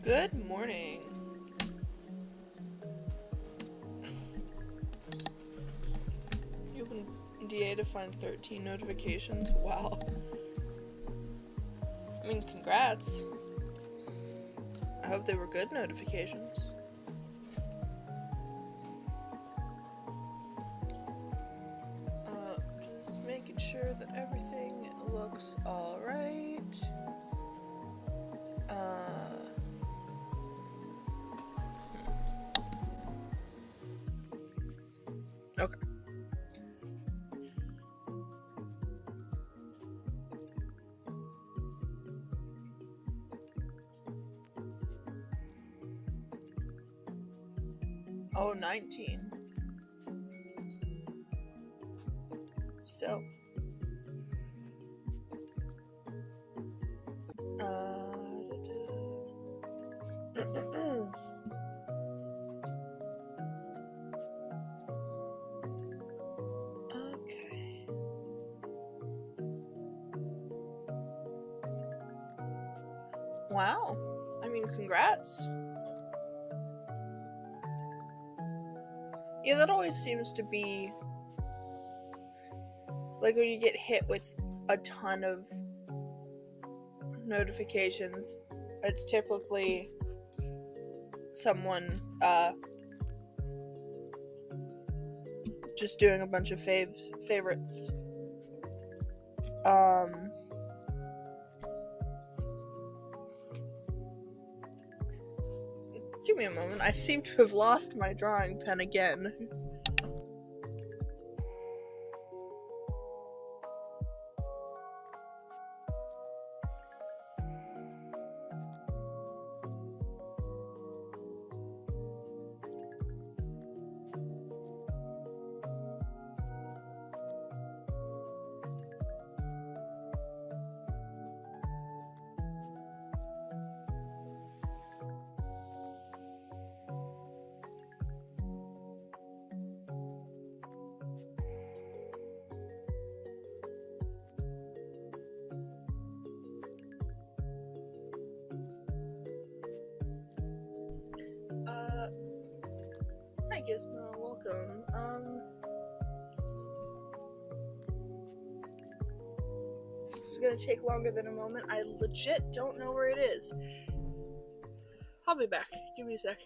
Good morning. You opened DA to find 13 notifications? Wow. I mean, congrats. I hope they were good notifications. Just making sure that everything looks alright. Okay. Oh, 19. Still. Okay. Wow. I mean, congrats. Yeah, that always seems to be like when you get hit with a ton of notifications, it's typically someone just doing a bunch of favorites. Give me a moment. I seem to have lost my drawing pen again. Hi Gizmo, welcome. This is gonna take longer than a moment. I legit don't know where it is. I'll be back. Give me a sec.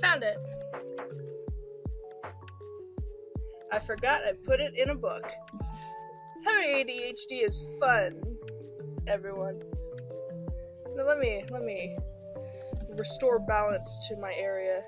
Found it. I forgot I put it in a book. Having ADHD is fun, everyone. Now let me restore balance to my area.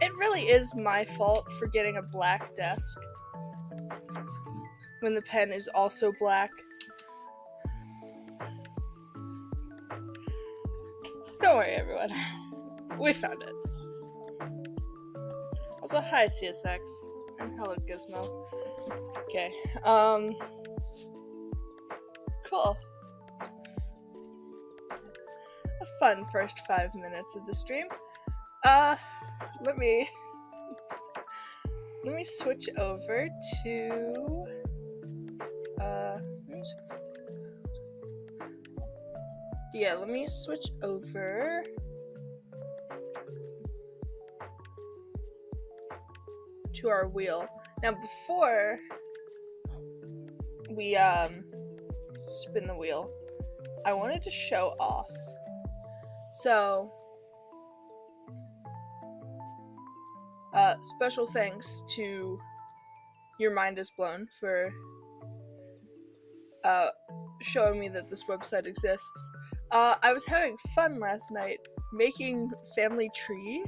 It really is my fault for getting a black desk when the pen is also black. Don't worry, everyone. We found it. Also, hi CSX. And hello Gizmo. Okay, cool. A fun first 5 minutes of the stream. Let me switch over to, yeah, let me switch over to our wheel. Now, before we spin the wheel, I wanted to show off. So, special thanks to Your Mind Is Blown for showing me that this website exists. I was having fun last night making family tree.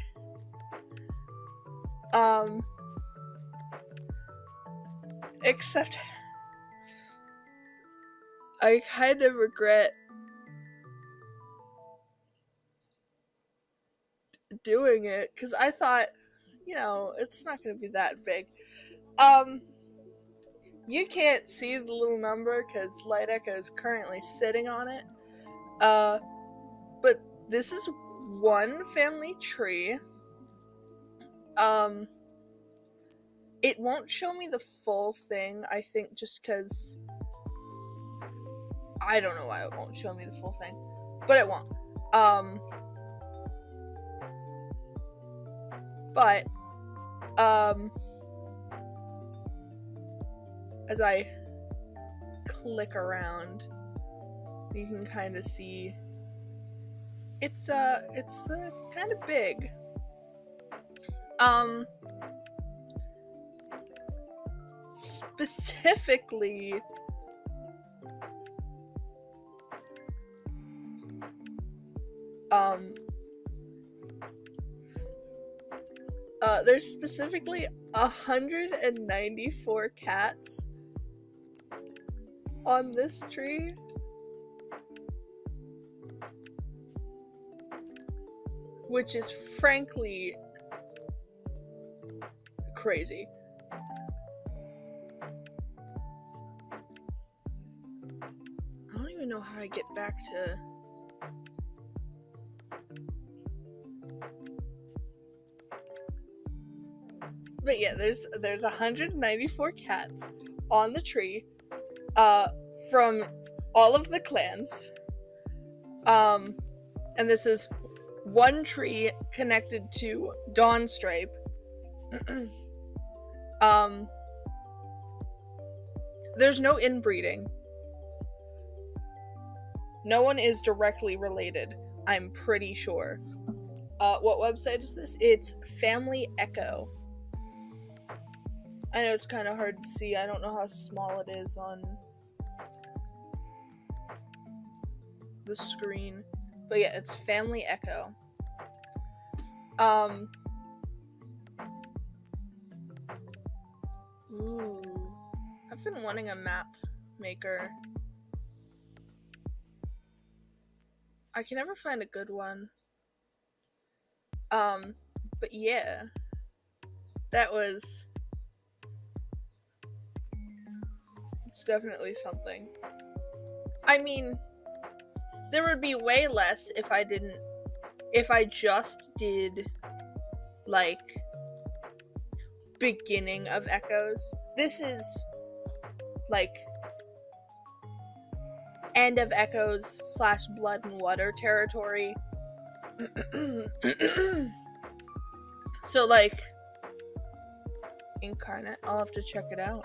Except I kind of regret doing it because I thought, you know, it's not gonna be that big. You can't see the little number because Light Echo is currently sitting on it. But this is one family tree. It won't show me the full thing, I think, just because I don't know why it won't show me the full thing, but it won't. But as I click around, you can kind of see it's kind of big. Specifically, there's specifically 194 cats on this tree. Which is frankly crazy. I don't even know how I get back to... But yeah, there's 194 cats on the tree, from all of the clans. And this is one tree connected to Dawnstripe. There's no inbreeding. No one is directly related, I'm pretty sure. What website is this? It's Family Echo. I know it's kind of hard to see. I don't know how small it is on the screen. But yeah, it's Family Echo. Ooh. I've been wanting a map maker. I can never find a good one. But yeah. It's definitely something. I mean, there would be way less if I just did, like, beginning of Echoes. This is, like, end of Echoes / Blood and Water territory. So, like, Incarnate, I'll have to check it out.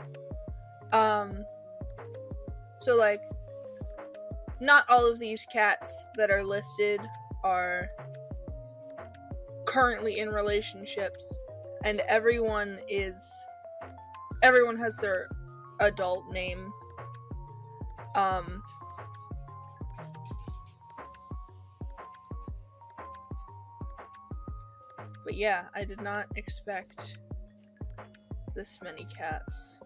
So, like, not all of these cats that are listed are currently in relationships, and everyone has their adult name. But yeah, I did not expect this many cats.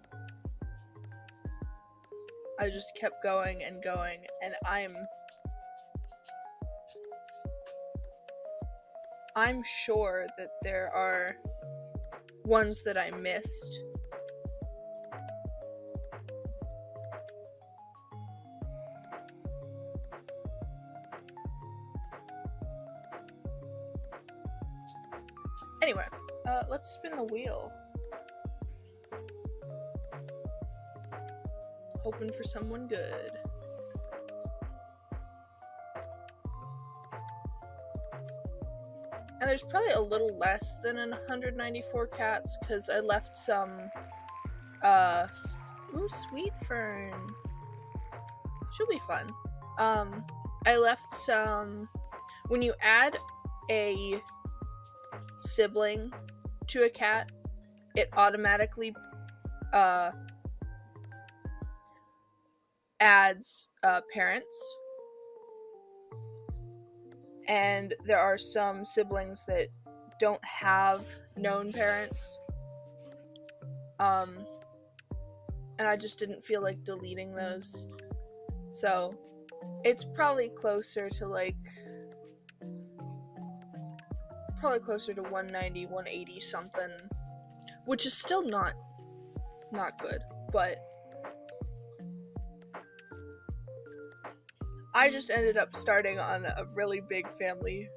I just kept going and going, I'm I'm sure that there are ones that I missed. Anyway, let's spin the wheel. Hoping for someone good. And there's probably a little less than 194 cats, because I left some, ooh, sweet fern. She'll be fun. I left some, when you add a sibling to a cat, it automatically, adds, parents. And there are some siblings that don't have known parents. And I just didn't feel like deleting those. So it's probably closer to 190, 180 something, which is still not good, but I just ended up starting on a really big family.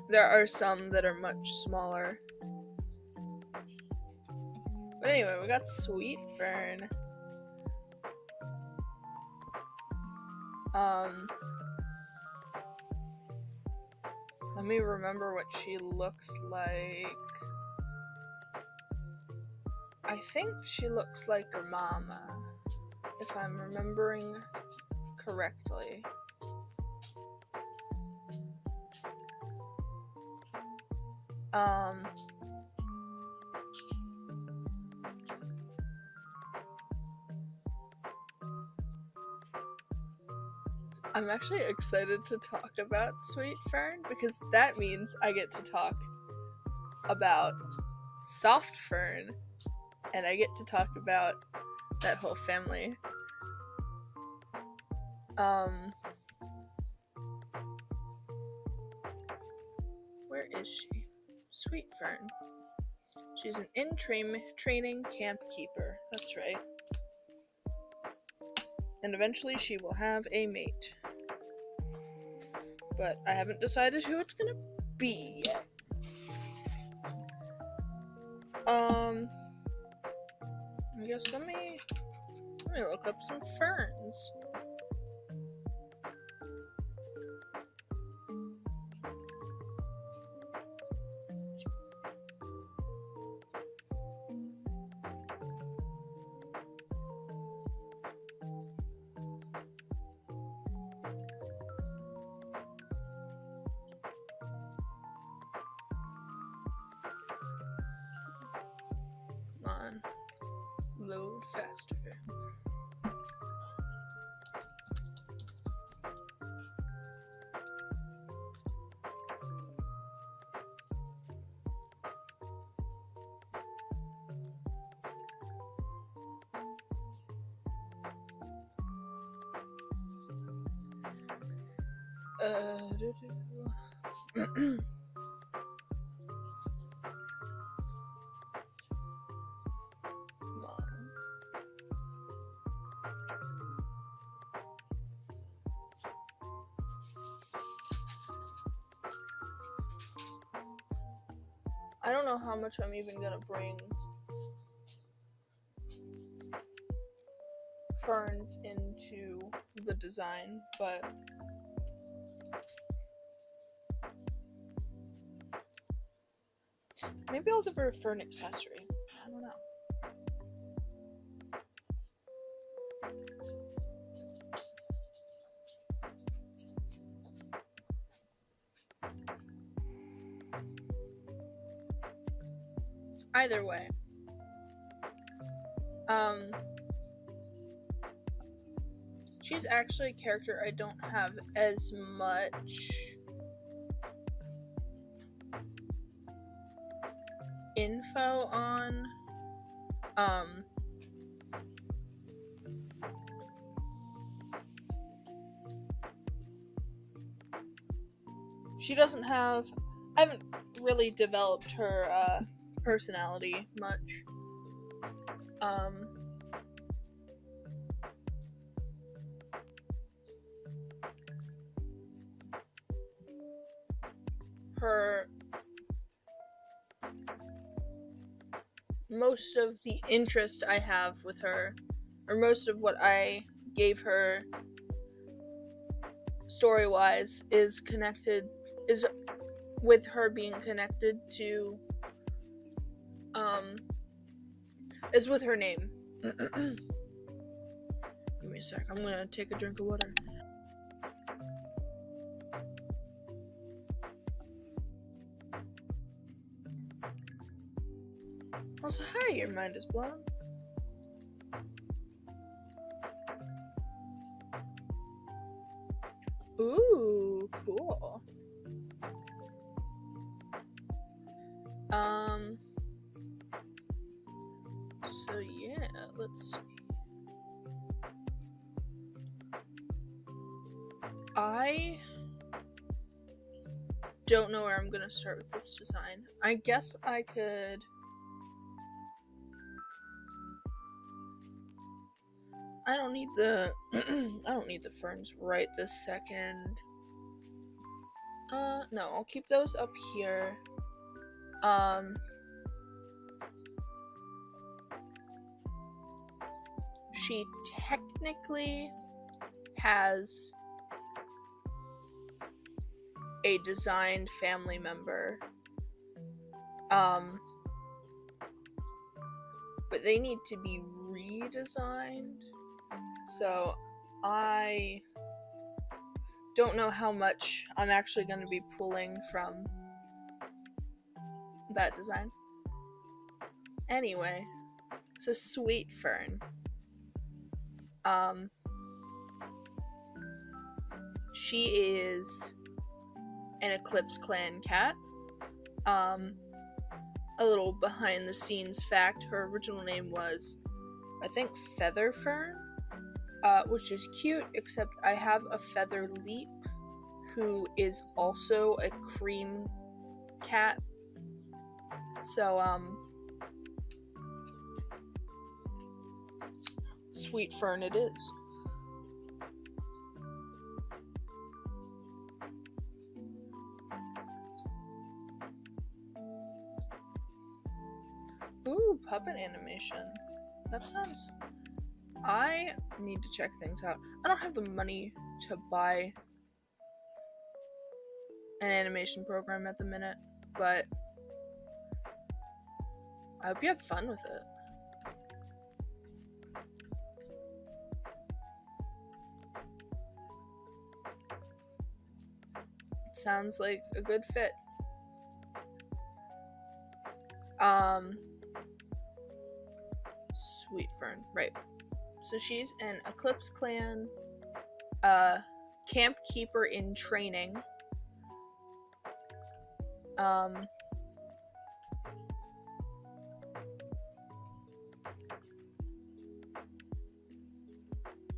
There are some that are much smaller. But anyway, we got Sweet Fern. Let me remember what she looks like. I think she looks like her mama, if I'm remembering correctly. I'm actually excited to talk about Sweet Fern, because that means I get to talk about Soft Fern, and I get to talk about that whole family. Where is she? Sweet Fern. She's an in-training camp keeper. That's right. And eventually she will have a mate. But I haven't decided who it's gonna be yet. I guess let me look up some ferns. Come on. Load faster. I don't know how much I'm even gonna bring ferns into the design, but maybe I'll give her a fern accessory. I don't know. Either way, she's actually a character I don't have as much info on. she doesn't have, I haven't really developed her personality much. Most of the interest I have with her, or most of what I gave her story-wise, is with her being connected to, is with her name. Give me a sec, I'm gonna take a drink of water. Also, hi, your mind is blown. Ooh, cool. So yeah, let's see. I don't know where I'm gonna start with this design. I guess I could... I don't need the I don't need the ferns right this second. No, I'll keep those up here. She technically has a designed family member. But they need to be redesigned. So I don't know how much I'm actually going to be pulling from that design. Anyway, so Sweet Fern. She is an Eclipse Clan cat. A little behind the scenes fact, her original name was, I think, Feather Fern, which is cute, except I have a Feather Leap who is also a cream cat. So, Sweet Fern it is. Ooh, puppet animation. That sounds... I need to check things out. I don't have the money to buy an animation program at the minute, but I hope you have fun with it. It sounds like a good fit. Sweet Fern, right. So she's an Eclipse Clan camp keeper in training.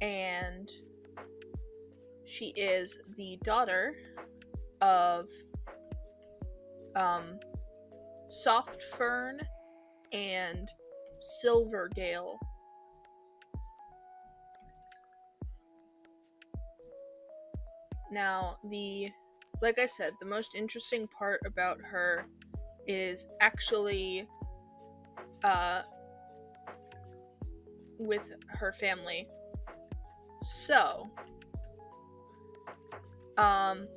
And she is the daughter of Soft Fern and Silver Gale. Now, like I said, the most interesting part about her is actually with her family. So, sorry,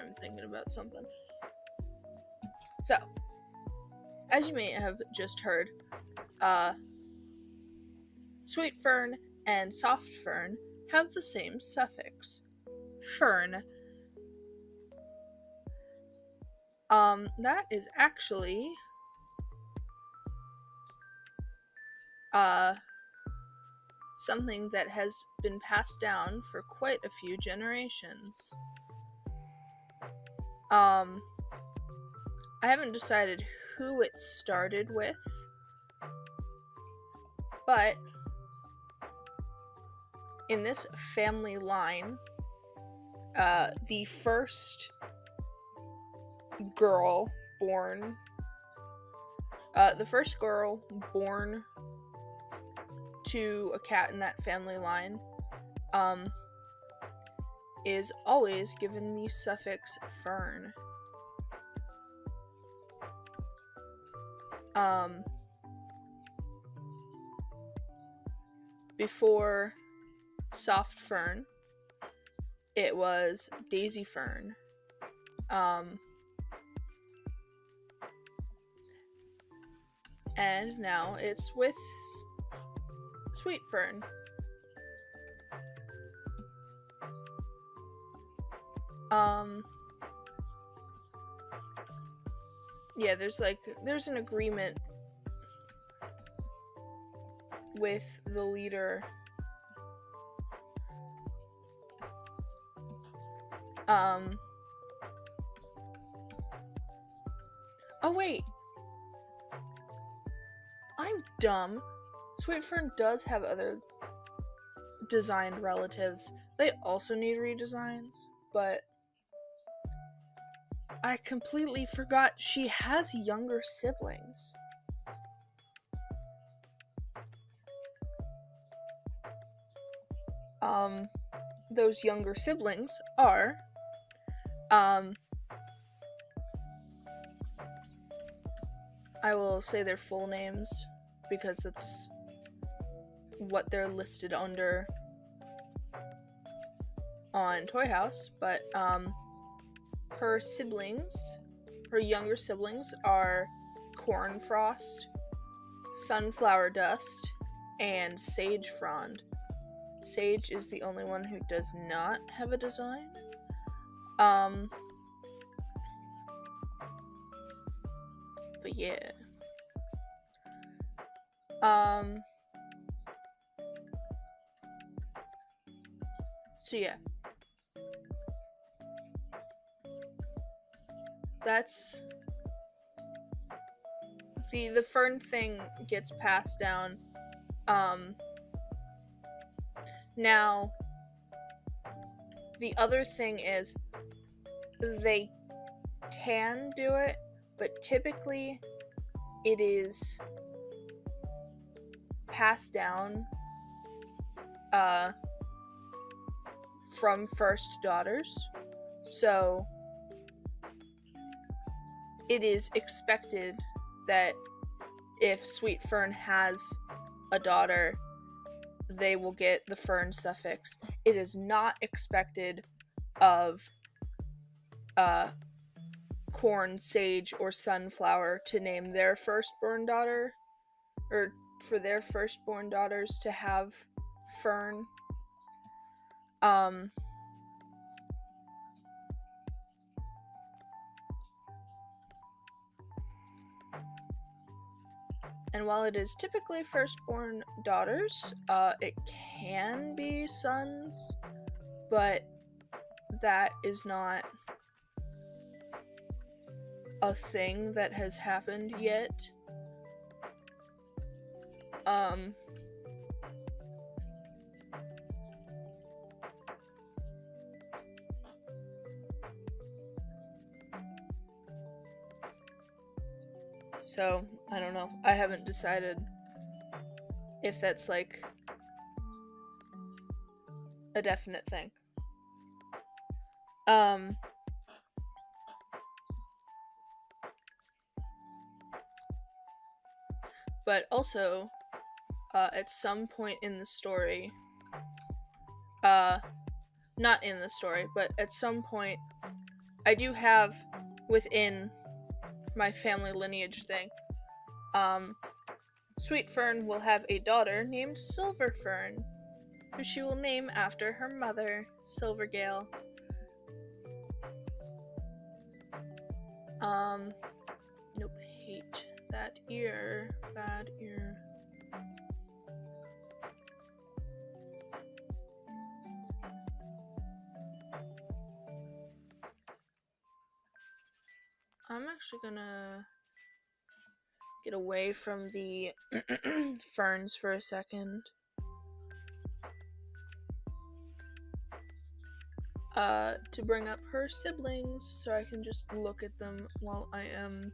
I'm thinking about something. So, as you may have just heard, Sweet Fern and Soft Fern have the same suffix, fern. That is actually something that has been passed down for quite a few generations. I haven't decided who it started with, but in this family line, the first girl born to a cat in that family line is always given the suffix fern. Before soft fern, it was daisy fern. And now it's with sweet fern. Yeah, there's an agreement with the leader. Oh wait. I'm dumb. Sweet Fern does have other designed relatives. They also need redesigns, but I completely forgot she has younger siblings. Those younger siblings are, I will say their full names because that's what they're listed under on Toy House, but her younger siblings are Corn Frost, Sunflower Dust, and Sage Frond. Sage is the only one who does not have a design. But yeah. So yeah. That's the fern thing gets passed down. Now the other thing is they can do it, but typically it is passed down from first daughters. So it is expected that if Sweet Fern has a daughter, they will get the fern suffix. It is not expected of Corn, Sage, or Sunflower to name their firstborn daughter, or for their firstborn daughters to have Fern. And while it is typically firstborn daughters, it can be sons, but that is not a thing that has happened yet. So, I don't know. I haven't decided if that's like a definite thing. But also, at some point in the story, not in the story, but at some point, I do have within my family lineage thing, Sweet Fern will have a daughter named Silver Fern, who she will name after her mother, Silvergale. Nope, hate that ear, bad ear. I'm actually gonna get away from the ferns for a second. to bring up her siblings so I can just look at them while I am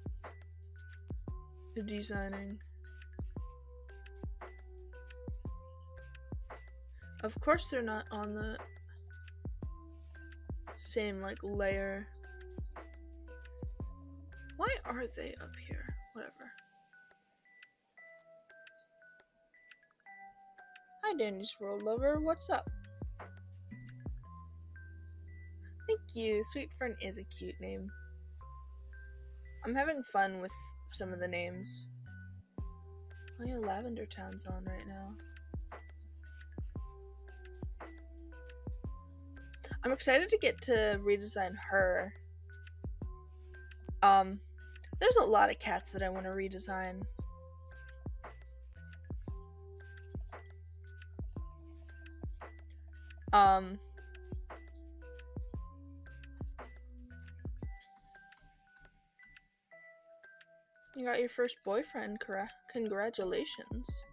designing. Of course they're not on the same like layer. Why are they up here? Whatever. Hi Danny's World Lover, what's up? Thank you, Sweet Fern is a cute name. I'm having fun with some of the names. Oh yeah, Lavender Town's on right now. I'm excited to get to redesign her. There's a lot of cats that I want to redesign. You got your first boyfriend, congratulations.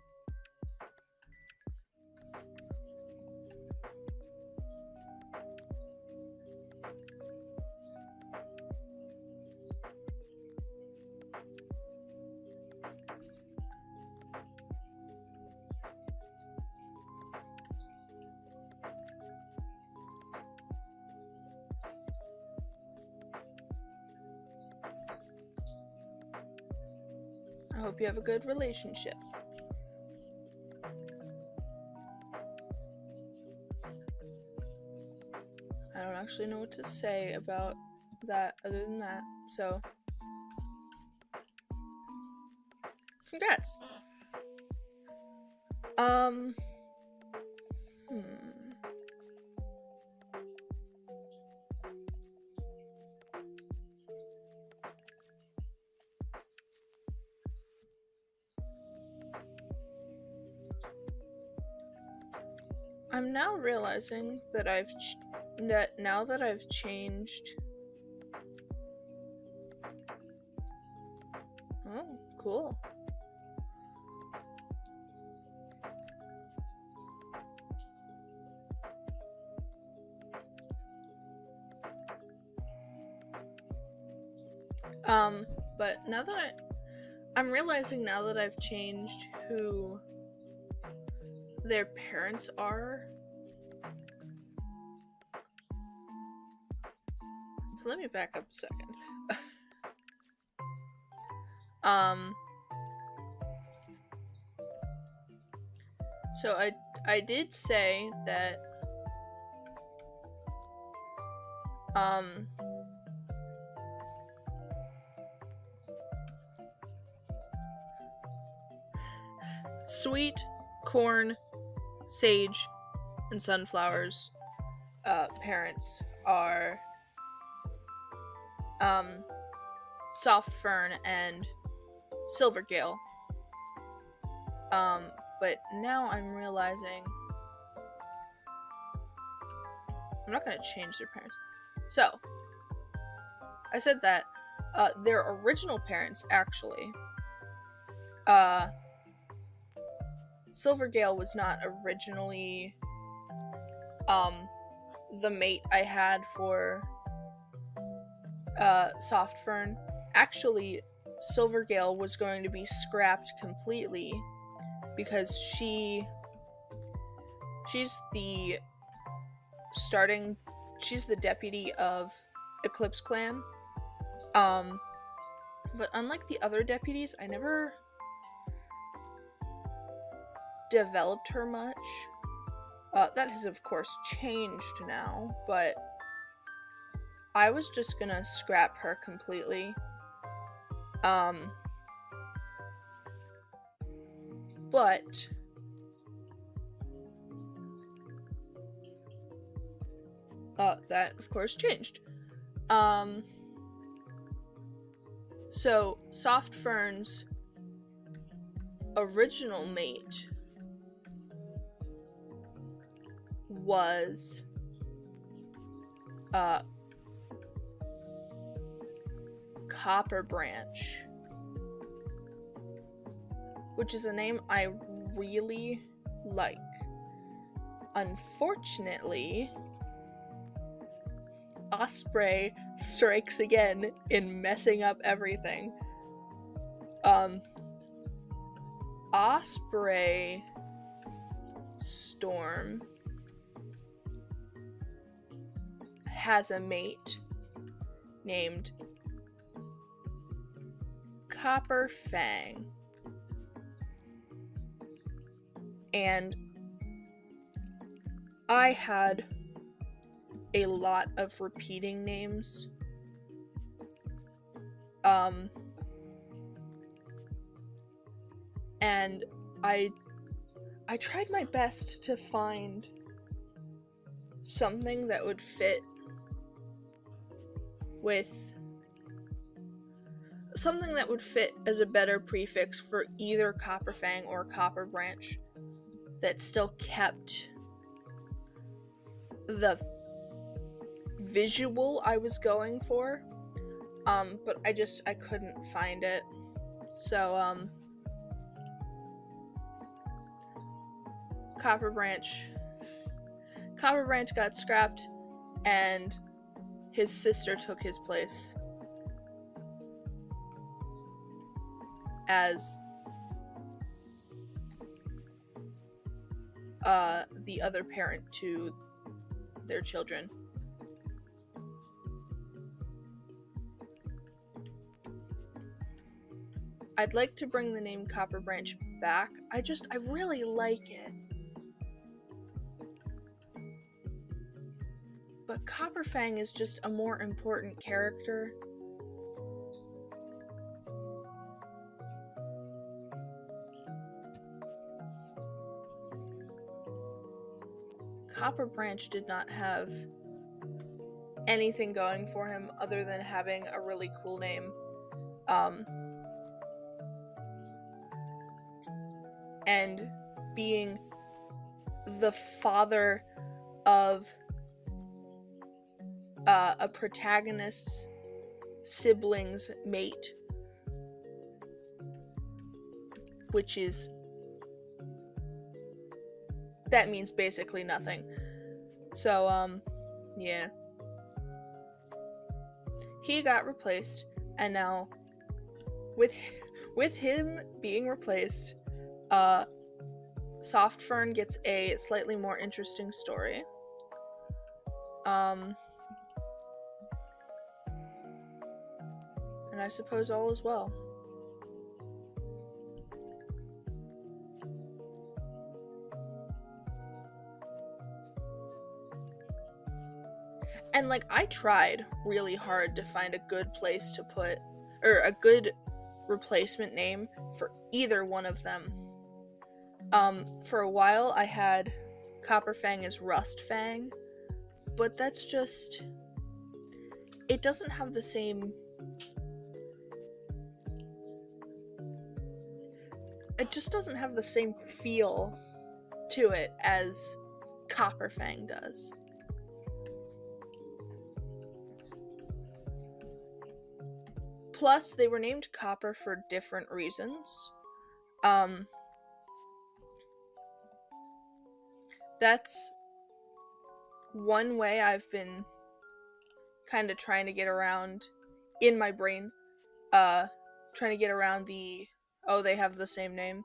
I hope you have a good relationship. I don't actually know what to say about that other than that, so congrats. I'm now realizing that now that I've changed. Oh, cool. But now that I'm realizing now that I've changed who their parents are. So let me back up a second. So I did say that sweet corn, sage, and sunflowers parents are soft fern and silvergale. But now I'm realizing I'm not gonna change their parents. So I said that their original parents actually Silvergale was not originally the mate I had for Soft Fern. Actually, Silvergale was going to be scrapped completely because she's the deputy of Eclipse Clan. But unlike the other deputies, I never developed her much. That has of course changed now, but I was just gonna scrap her completely. But that of course changed. So Soft Fern's original mate was Copper Branch, which is a name I really like. Unfortunately, Osprey strikes again in messing up everything. Osprey Storm has a mate named Copper Fang. And I had a lot of repeating names. And I tried my best to find something that would fit as a better prefix for either Copper Fang or Copper Branch that still kept the visual I was going for, but I couldn't find it. So Copper Branch got scrapped, and his sister took his place as the other parent to their children. I'd like to bring the name Copper Branch back. I really like it. But Copper Fang is just a more important character. Copper Branch did not have anything going for him other than having a really cool name. And being the father of a protagonist's sibling's mate, which is, that means basically nothing. So, yeah. He got replaced, and now, with him being replaced, Soft Fern gets a slightly more interesting story. And I suppose all is well. And, I tried really hard to find a good place to put, or a good replacement name for either one of them. For a while, I had Copper Fang as Rust Fang, but that's just, it doesn't have the same, it just doesn't have the same feel to it as Copper Fang does. Plus, they were named Copper for different reasons. That's one way I've been kind of trying to get around in my brain, trying to get around the, oh, they have the same name.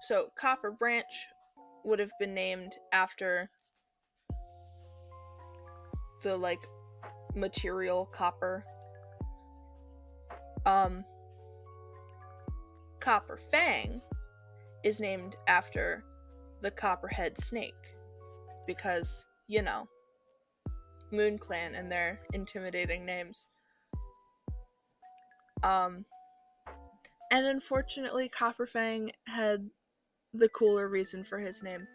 So Copper Branch would have been named after the, material copper. Copper Fang is named after the Copperhead Snake, because, Moon Clan and their intimidating names. And unfortunately, Copper Fang had the cooler reason for his name.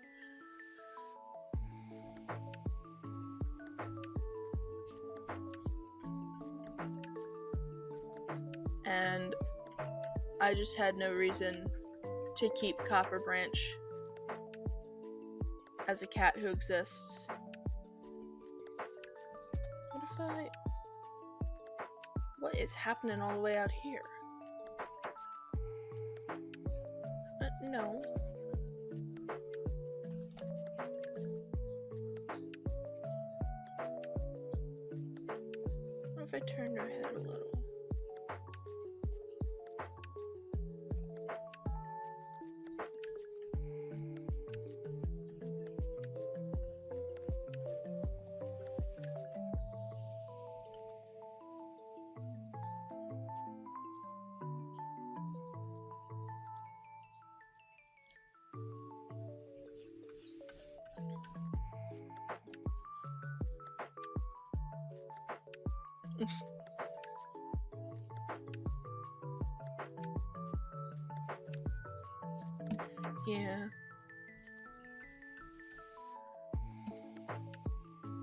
And I just had no reason to keep Copper Branch as a cat who exists. What is happening all the way out here? No. I turned her head a little? Yeah.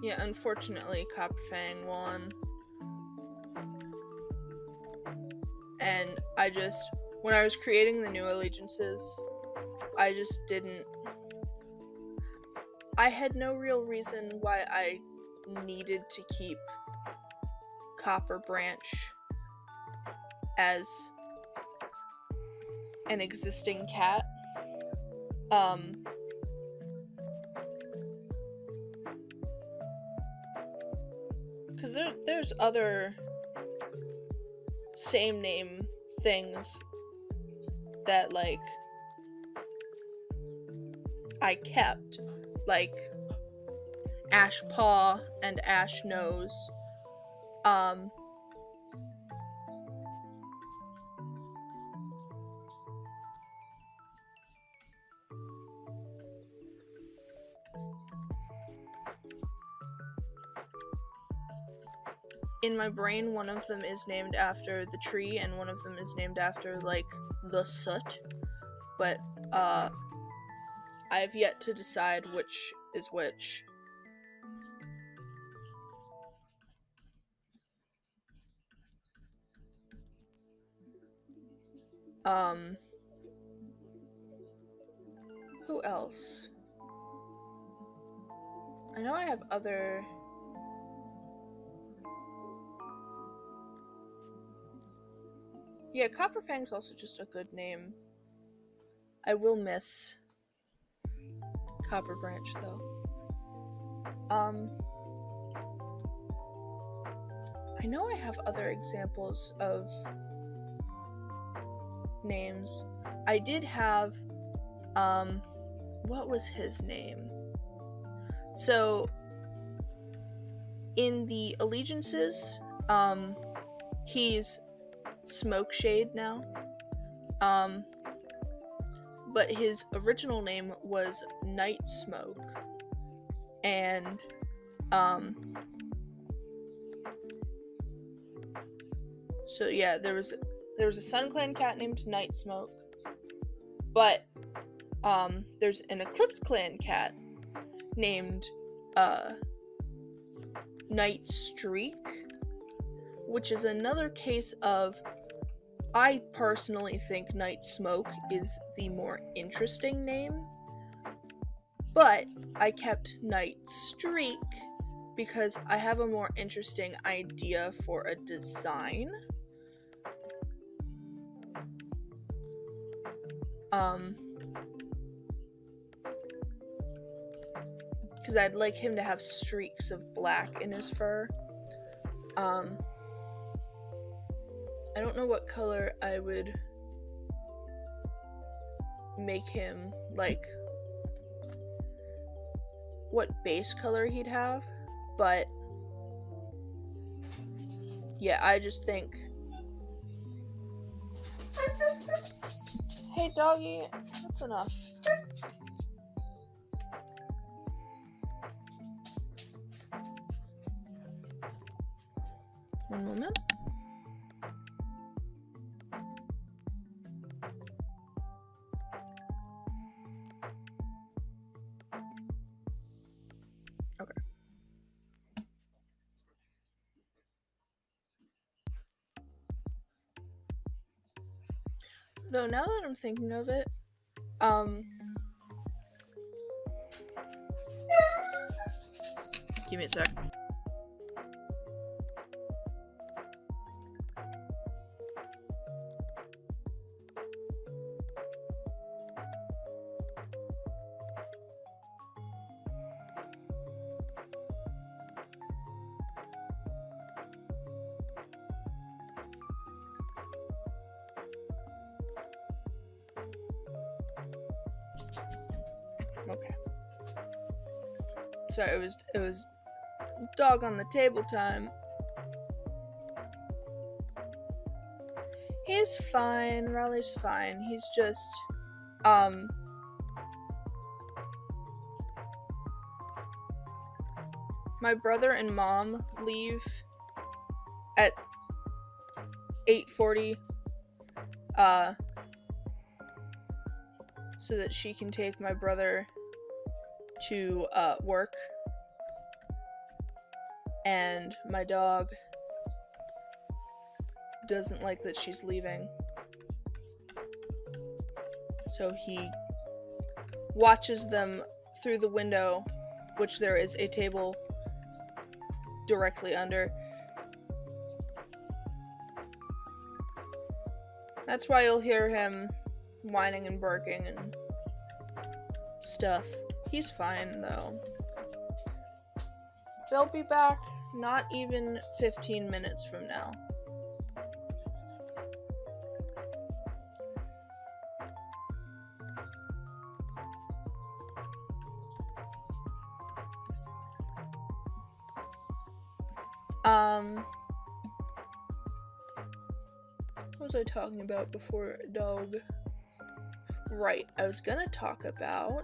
Yeah, unfortunately, Copperfang won. And when I was creating the new allegiances, I had no real reason why I needed to keep Copper Branch as an existing cat. Because there's other same name things that, like, I kept, like Ash Paw and Ash Nose. In my brain, one of them is named after the tree, and one of them is named after, like, the soot. But, I've yet to decide which is which. Who else? I know I have other... Yeah, Copperfang's also just a good name. I will miss Copper Branch, though. I know I have other examples of names. I did have, what was his name? So, in the allegiances, he's Smokeshade now. But his original name was Night Smoke. And, so yeah, there was a SunClan cat named Night Smoke. But, there's an Eclipse Clan cat named, Night Streak, which is another case of, I personally think Night Smoke is the more interesting name, but I kept Night Streak because I have a more interesting idea for a design. Because I'd like him to have streaks of black in his fur. I don't know what color I would make him, like, what base color he'd have, but yeah, I just think... Hey doggy, that's enough. One moment. Okay. Though now that I'm thinking of it, give me a sec. Okay. Sorry, it was dog on the table time. He's fine. Raleigh's fine. He's just, my brother and mom leave at 8:40, so that she can take my brother to, work. And my dog doesn't like that she's leaving. So he watches them through the window, which there is a table directly under. That's why you'll hear him whining and barking and stuff. He's fine, though. They'll be back not even 15 minutes from now. What was I talking about before dog? Right, I was gonna talk about,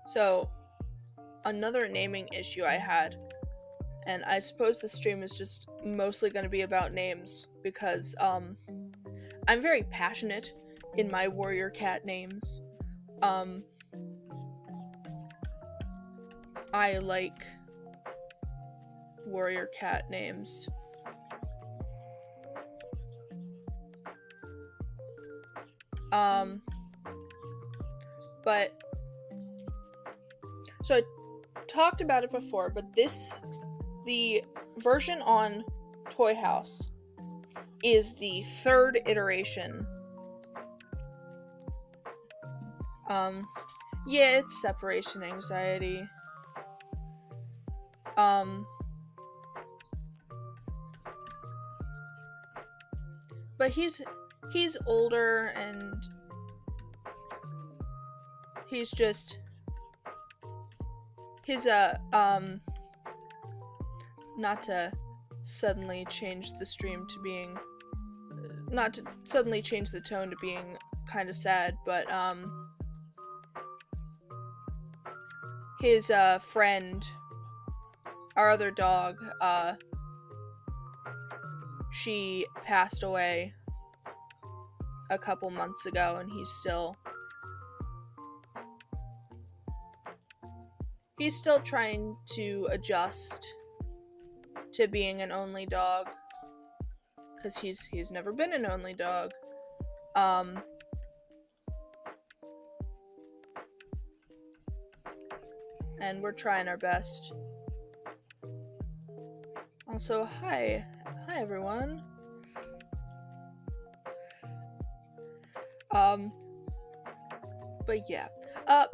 so, another naming issue I had, and I suppose the stream is just mostly gonna be about names, because, I'm very passionate in my warrior cat names. I like warrior cat names. But so I talked about it before, but the version on Toy House is the third iteration. Yeah, it's separation anxiety. But he's older, and he's just, not to suddenly change the stream to being, not to suddenly change the tone to being kind of sad, but, his, friend, our other dog, she passed away a couple months ago, and he's still trying to adjust to being an only dog, because he's never been an only dog. And we're trying our best. Also, hi everyone. But yeah,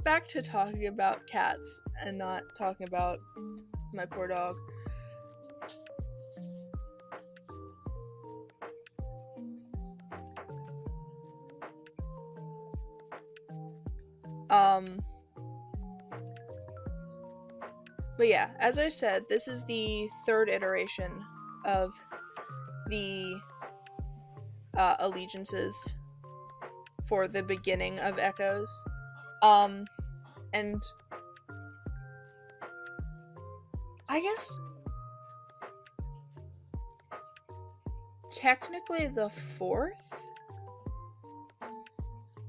back to talking about cats and not talking about my poor dog. But yeah, as I said, this is the third iteration of the allegiances for the beginning of Echoes. And I guess technically the fourth,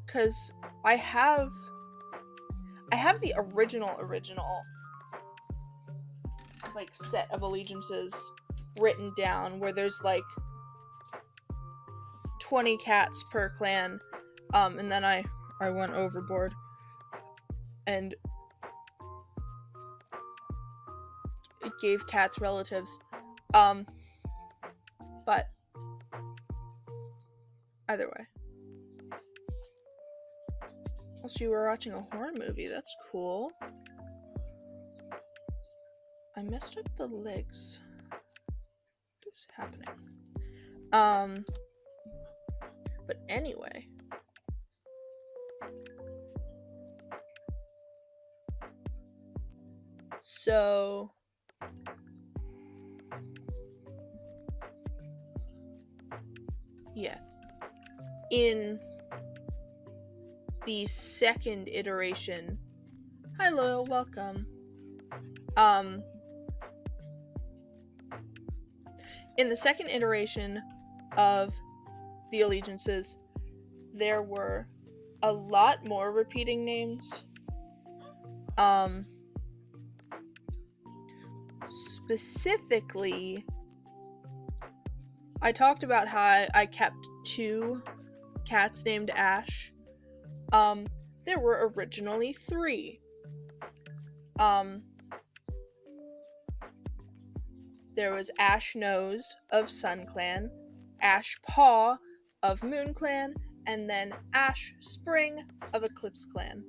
because I have the original like set of allegiances written down, where there's like 20 cats per clan, and then I went overboard and it gave cats relatives, but either way. Also, you were watching a horror movie, that's cool. I messed up the legs. What's happening? But anyway. So yeah. In the second iteration, hi Loyal, welcome. In the second iteration of the allegiances, there were a lot more repeating names. Specifically, I talked about how I kept 2 cats named Ash. There were originally 3. There was Ash Nose of Sun Clan, Ash Paw of Moon Clan, and then Ash Spring of Eclipse Clan.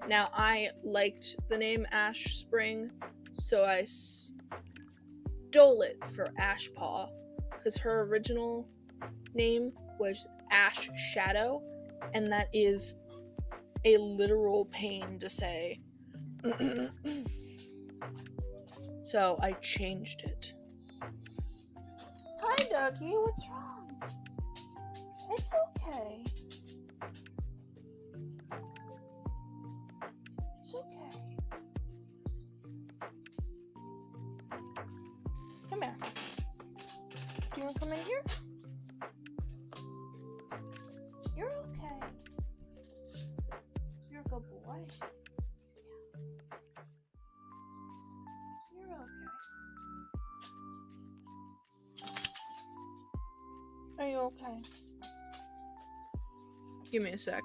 Now I liked the name Ash Spring, so I stole it for Ash Paw, because her original name was Ash Shadow, and that is a literal pain to say. So I changed it. Hi, Dougie. What's wrong? It's okay. It's okay. Come here. You want to come in here? You're okay. You're a good boy. You're okay. Are you okay? Give me a sec.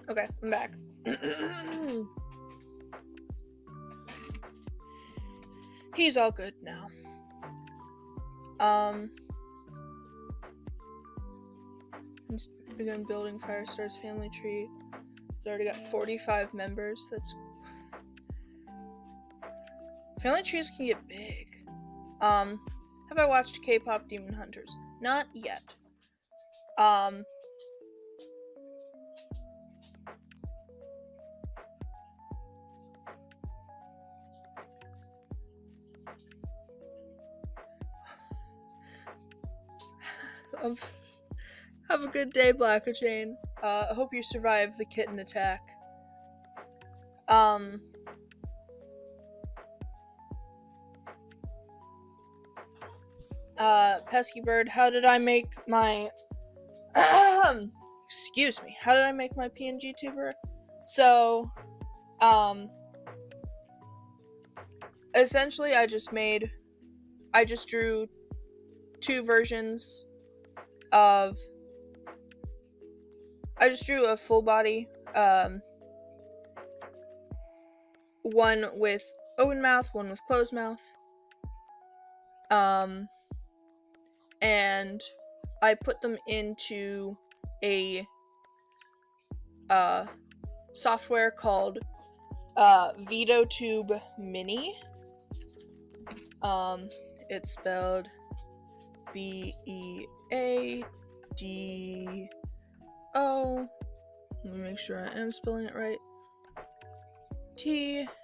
Okay, I'm back. He's all good now. He's begun building Firestar's family tree. It's already got 45 members. That's... Family trees can get big. Have I watched K-pop Demon Hunters? Not yet. Have a good day, Blackajane. I hope you survive the kitten attack. Pesky Bird, how did I make my... Excuse me. How did I make my PNG tuber? So, essentially I just drew 2 versions of... I just drew a full body, one with open mouth, one with closed mouth, and I put them into a software called VideoTube Mini. It's spelled VEADO. Let me make sure I am spelling it right. TUBEMINI.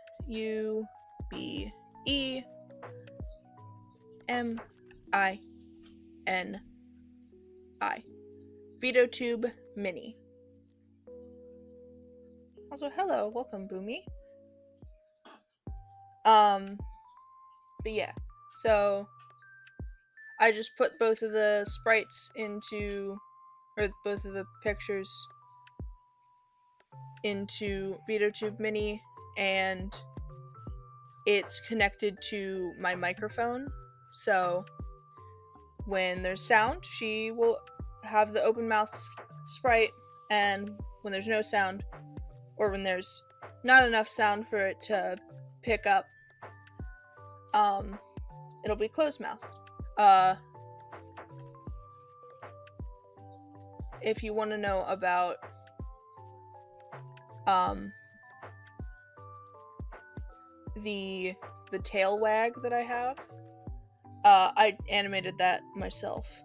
VideoTube Mini. Also, hello, welcome, Boomy. But yeah, so I just put both of the sprites into, or both of the pictures into VideoTube Mini, and it's connected to my microphone, so when there's sound, she will have the open mouth sprite, and when there's no sound, or when there's not enough sound for it to pick up, it'll be closed mouth. If you want to know about the tail wag that I have, I animated that myself.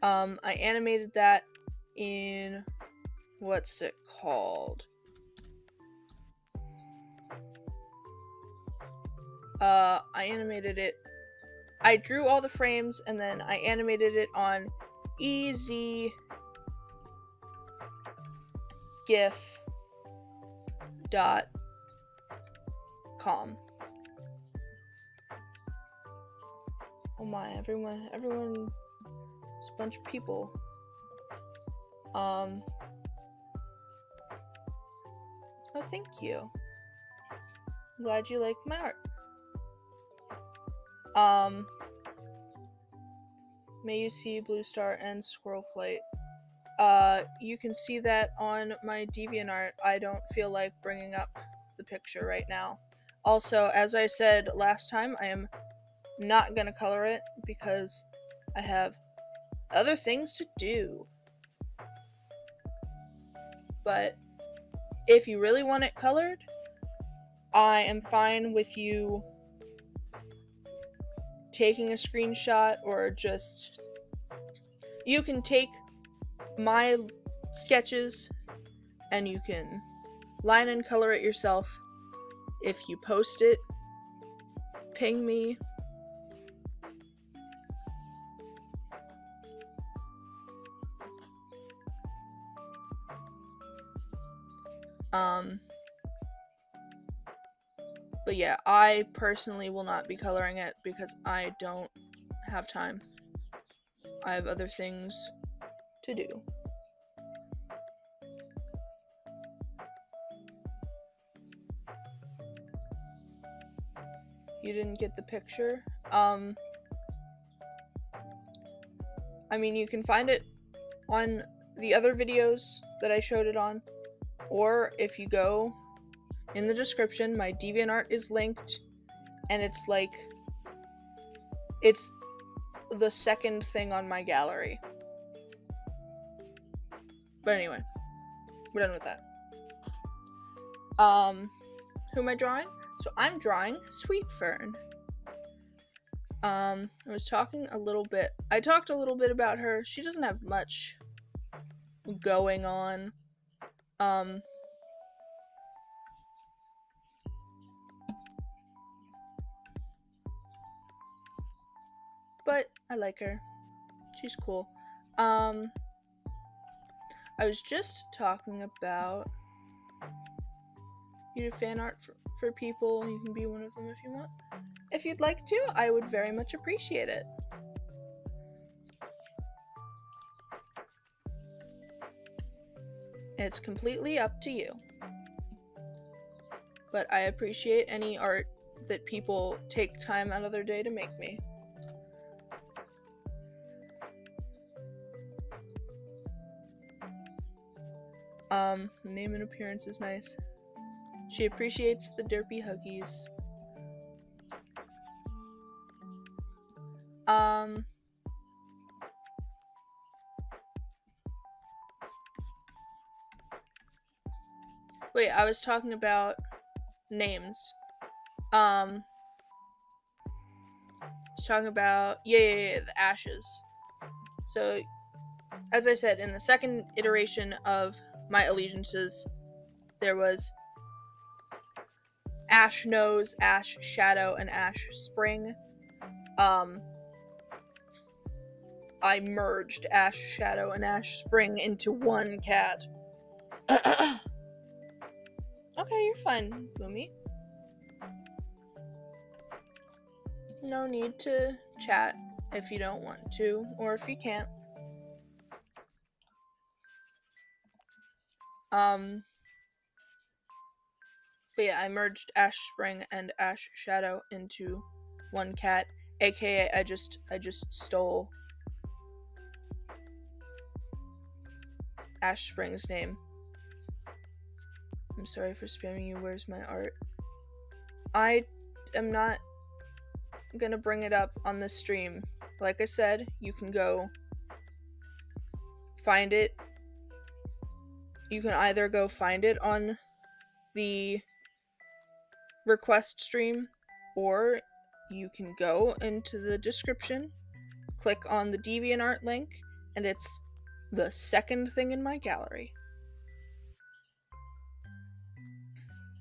I animated that in, what's it called? I animated it. I drew all the frames and then I animated it on easygif.com. Oh my, everyone, it's a bunch of people. Oh, thank you. I'm glad you like my art. May you see Blue Star and Squirrel Flight. You can see that on my DeviantArt. I don't feel like bringing up the picture right now. Also, as I said last time, I am not gonna color it because I have other things to do. But if you really want it colored, I am fine with you taking a screenshot, or just, you can take my sketches and you can line and color it yourself. If you post it, ping me. But yeah, I personally will not be coloring it because I don't have time. I have other things to do. You didn't get the picture? I mean, you can find it on the other videos that I showed it on, or if you go in the description, my DeviantArt is linked, and it's the second thing on my gallery. But anyway, we're done with that. Who am I drawing? So I'm drawing Sweet Fern. I talked a little bit about her. She doesn't have much going on. But I like her. She's cool. I was just talking about, you do fan art for people. You can be one of them if you want. If you'd like to, I would very much appreciate it. It's completely up to you. But I appreciate any art that people take time out of their day to make me. Name and appearance is nice. She appreciates the derpy huggies. Wait, I was talking about names. I was talking about, the ashes. So, as I said, in the second iteration of my allegiances, there was Ash Nose, Ash Shadow, and Ash Spring. I merged Ash Shadow and Ash Spring into one cat. Okay, you're fine, Boomy. No need to chat if you don't want to, or if you can't. But yeah, I merged Ash Spring and Ash Shadow into one cat, aka I just stole Ash Spring's name. I'm sorry for spamming you. Where's my art? I am not gonna bring it up on the stream. Like I said, you can go find it. You can either go find it on the request stream, or you can go into the description, click on the DeviantArt link, and it's the second thing in my gallery.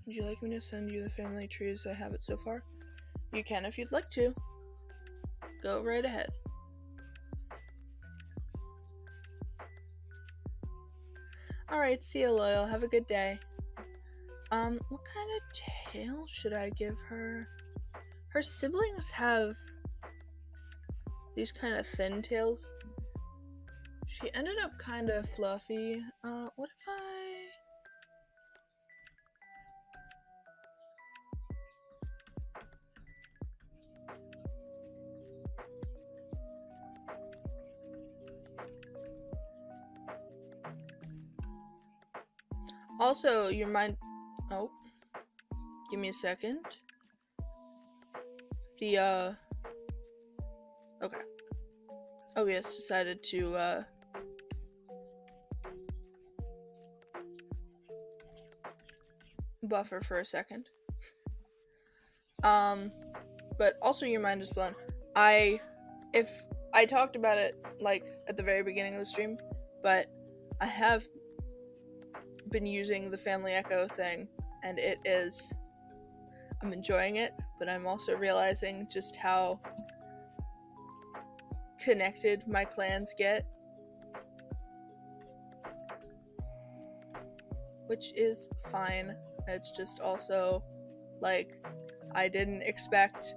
Would you like me to send you the family tree as I have it so far? You can if you'd like to. Go right ahead. Alright, see ya, Loyal. Have a good day. What kind of tail should I give her? Her siblings have these kind of thin tails. She ended up kind of fluffy. What if I... Also, your mind... Oh. Give me a second. The, Okay. OBS decided to, buffer for a second. But also your mind is blown. If I talked about it, like, at the very beginning of the stream, but I have been using the Family Echo thing, and I'm enjoying it, but I'm also realizing just how connected my clans get, which is fine. It's just also, like, I didn't expect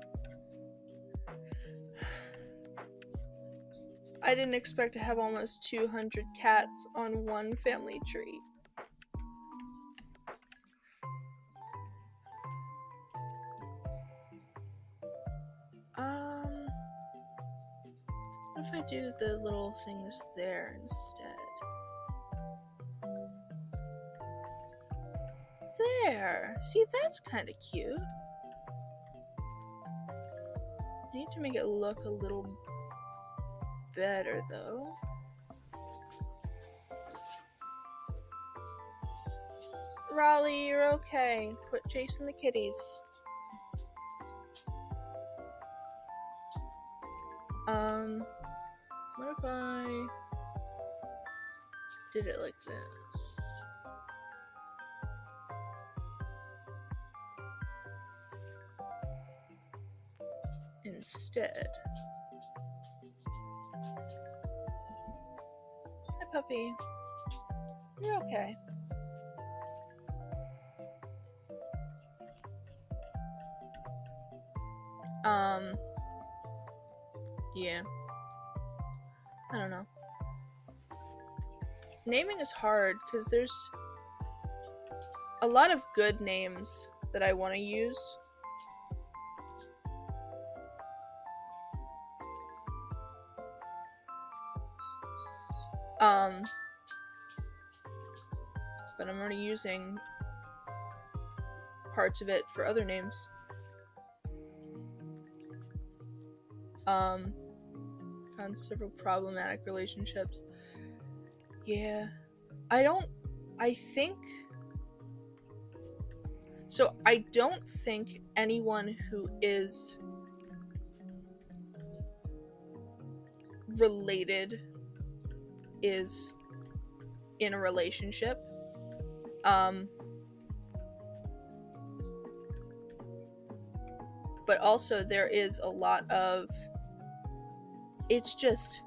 to have almost 200 cats on one family tree. What if I do the little things there instead? There! See, that's kind of cute. I need to make it look a little better, though. Raleigh, you're okay. Quit chasing the kitties. What if I did it like this? Instead. Hi, puppy. You're okay. Yeah. I don't know. Naming is hard because there's a lot of good names that I want to use. But I'm already using parts of it for other names. Found several problematic relationships. Yeah. I don't think anyone who is related is in a relationship. But also there is a lot of, there's just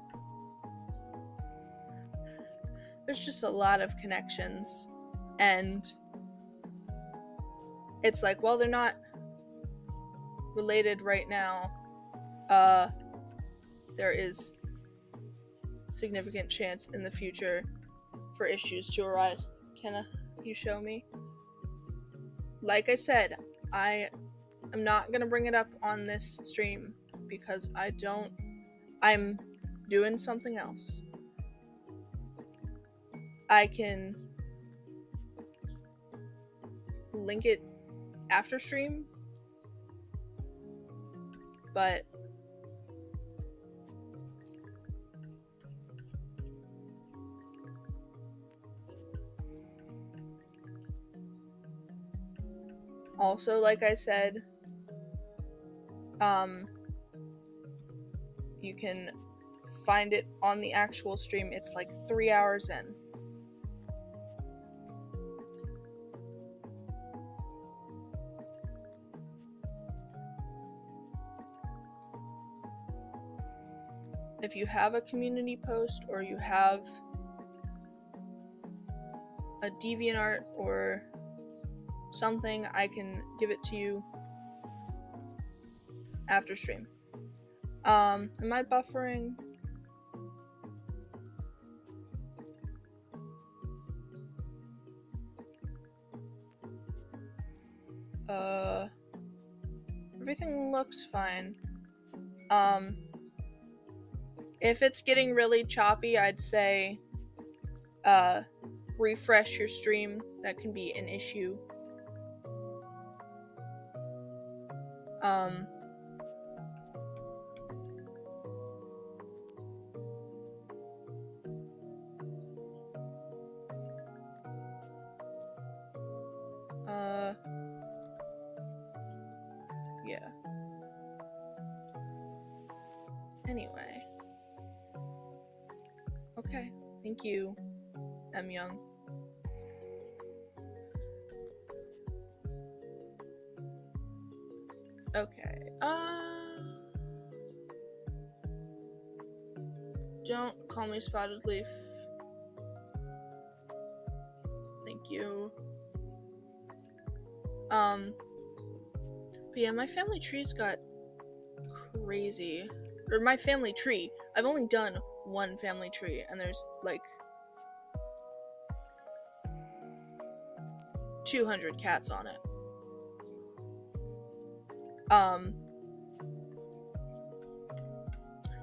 a lot of connections, and it's like, well, they're not related right now. There is significant chance in the future for issues to arise. Can you show me? Like I said, I'm not gonna bring it up on this stream because I'm doing something else. I can link it after stream, but also, like I said, you can find it on the actual stream. It's like 3 hours in. If you have a community post or you have a DeviantArt or something, I can give it to you after stream. Am I buffering? Everything looks fine. If it's getting really choppy, I'd say refresh your stream. That can be an issue. Yeah. Anyway. Okay, thank you, M. Young. Okay, don't call me Spotted Leaf. Thank you. But yeah, my family tree's got crazy. Or my family tree. I've only done one family tree, and there's like 200 cats on it.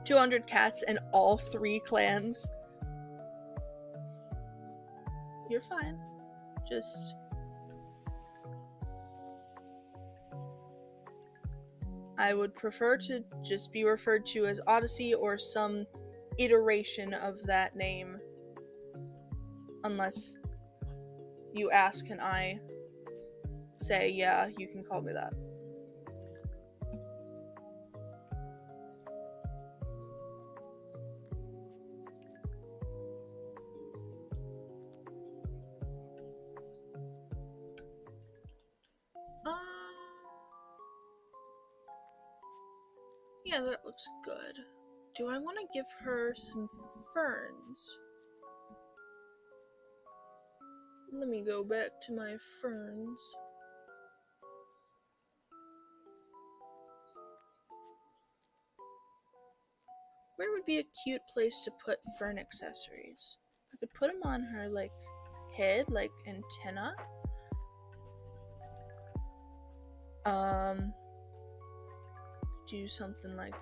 200 cats and all 3 clans. You're fine. Just I would prefer to just be referred to as Odyssey or some iteration of that name. Unless you ask and I say, yeah, you can call me that. Yeah, that looks good. Do I want to give her some ferns? Let me go back to my ferns. Where would be a cute place to put fern accessories? I could put them on her, like, head, like, antenna. Do something like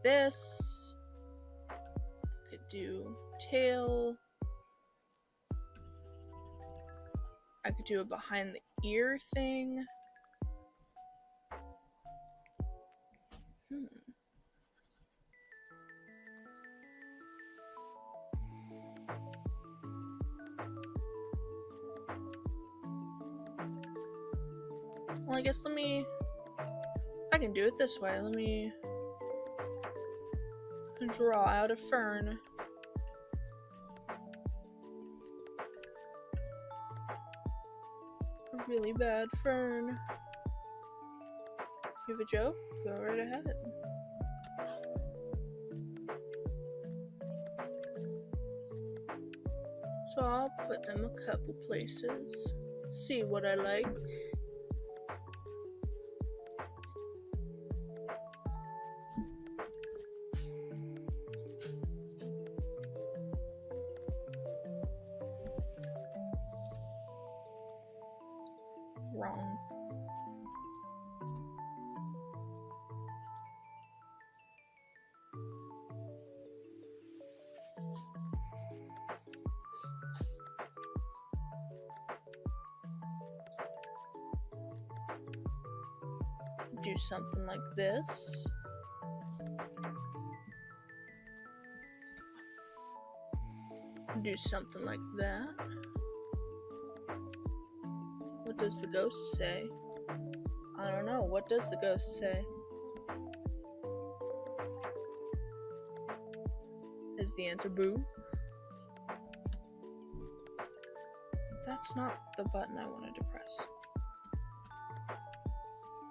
this. Could do tail. I could do a behind the ear thing. Well, I guess I can do it this way. Let me draw out a fern. really bad fern. You have a joke? Go right ahead. So I'll put them a couple places. See what I like. Wrong. Do something like this. Do something like that. What does the ghost say? I don't know. What does the ghost say? Is the answer boo? That's not the button I wanted to press.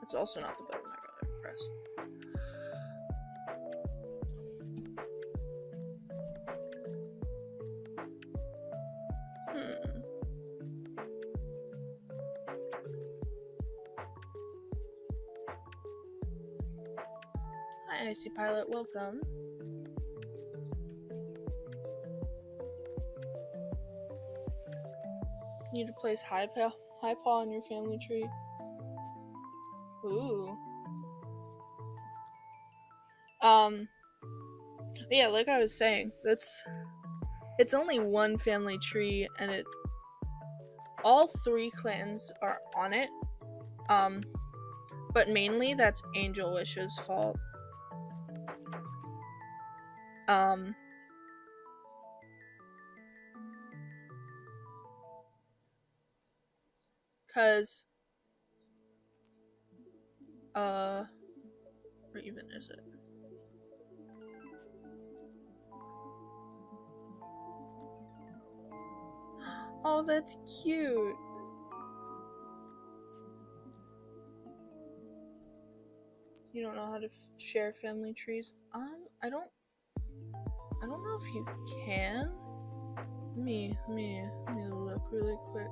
That's also not the button I wanted to press. Hi, Icy Pilot. Welcome. Need to place high paw on your family tree. Ooh. Yeah, like I was saying, it's only one family tree, and all 3 clans are on it. But mainly that's Angel Wish's fault. Cause where even is it? Oh, that's cute. You don't know how to share family trees? I don't know if you can. Let me look really quick.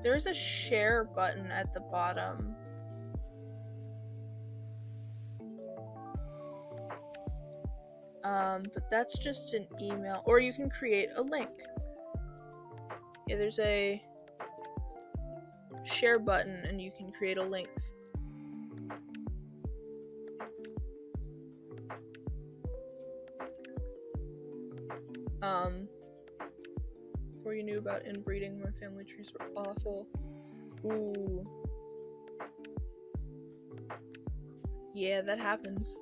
There's a share button at the bottom. But that's just an email, or you can create a link. Yeah, there's a share button and you can create a link. Before you knew about inbreeding, my family trees were awful. Ooh. Yeah, that happens.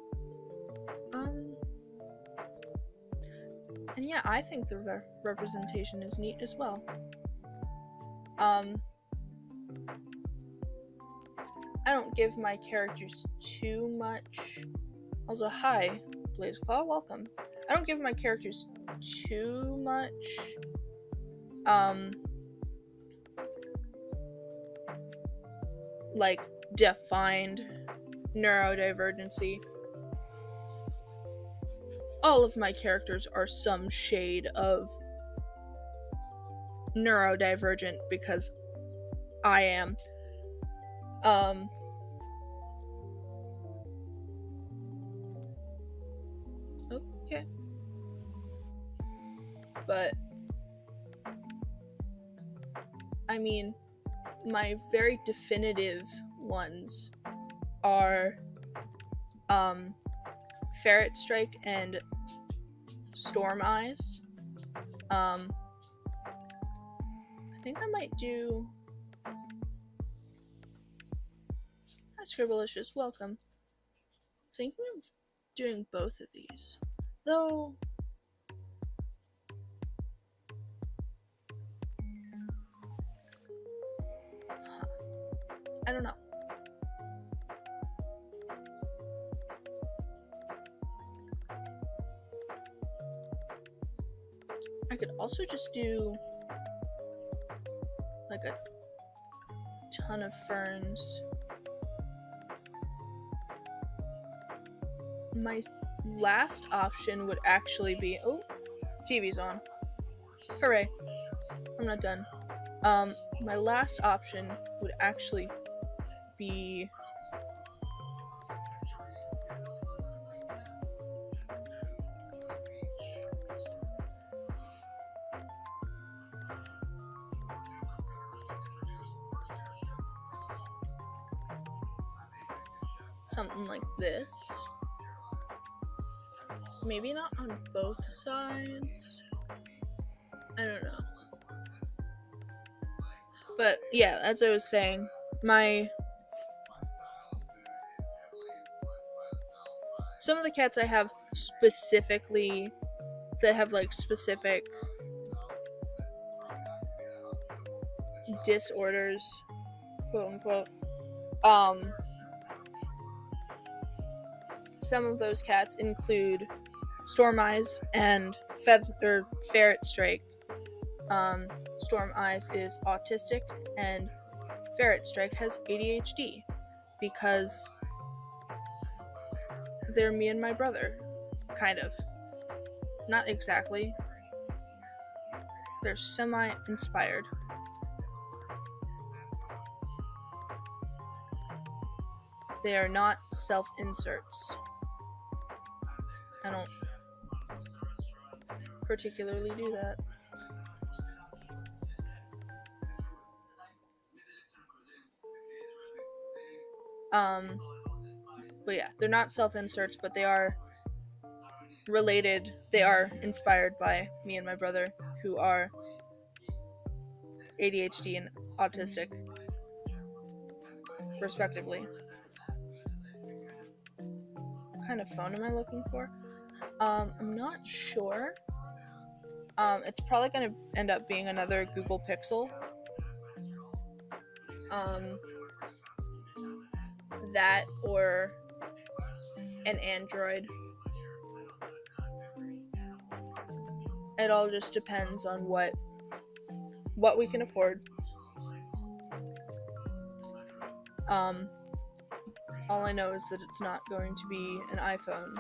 And yeah, I think the representation is neat as well. I don't give my characters too much. Also, hi, BlazeClaw, welcome. I don't give my characters too much, like, defined neurodivergency. All of my characters are some shade of neurodivergent because I am. Okay. But I mean, my very definitive ones are Ferret Strike and Storm Eyes. I think I might do... Hi, Scribblicious, welcome. Thinking of doing both of these. Though... I don't know. I could also just do like a ton of ferns. My last option would actually be, oh, TV's on. Hooray. I'm not done. My last option would actually be something like this. Maybe not on both sides. I don't know. But yeah, as I was saying, some of the cats I have specifically that have like specific disorders, quote unquote. Some of those cats include Storm Eyes and Ferret Strike. Storm Eyes is autistic and Ferret Strike has ADHD because they're me and my brother, kind of. Not exactly. They're semi-inspired. They are not self-inserts. I don't particularly do that. But yeah, they're not self-inserts, but they are related. They are inspired by me and my brother, who are ADHD and autistic, respectively. What kind of phone am I looking for? I'm not sure. It's probably gonna end up being another Google Pixel. That or an Android. It all just depends on what we can afford. All I know is that it's not going to be an iPhone.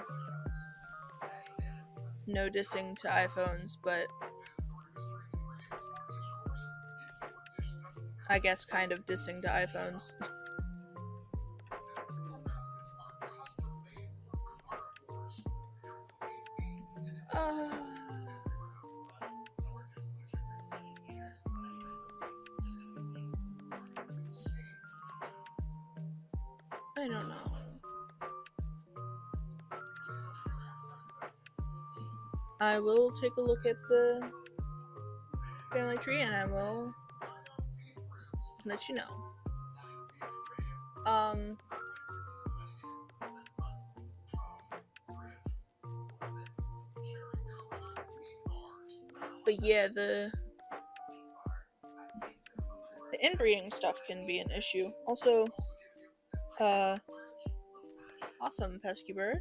No dissing to iPhones, but I guess kind of dissing to iPhones. I don't know. I will take a look at the family tree and I will let you know. But yeah, the inbreeding stuff can be an issue. Also, awesome, pesky bird.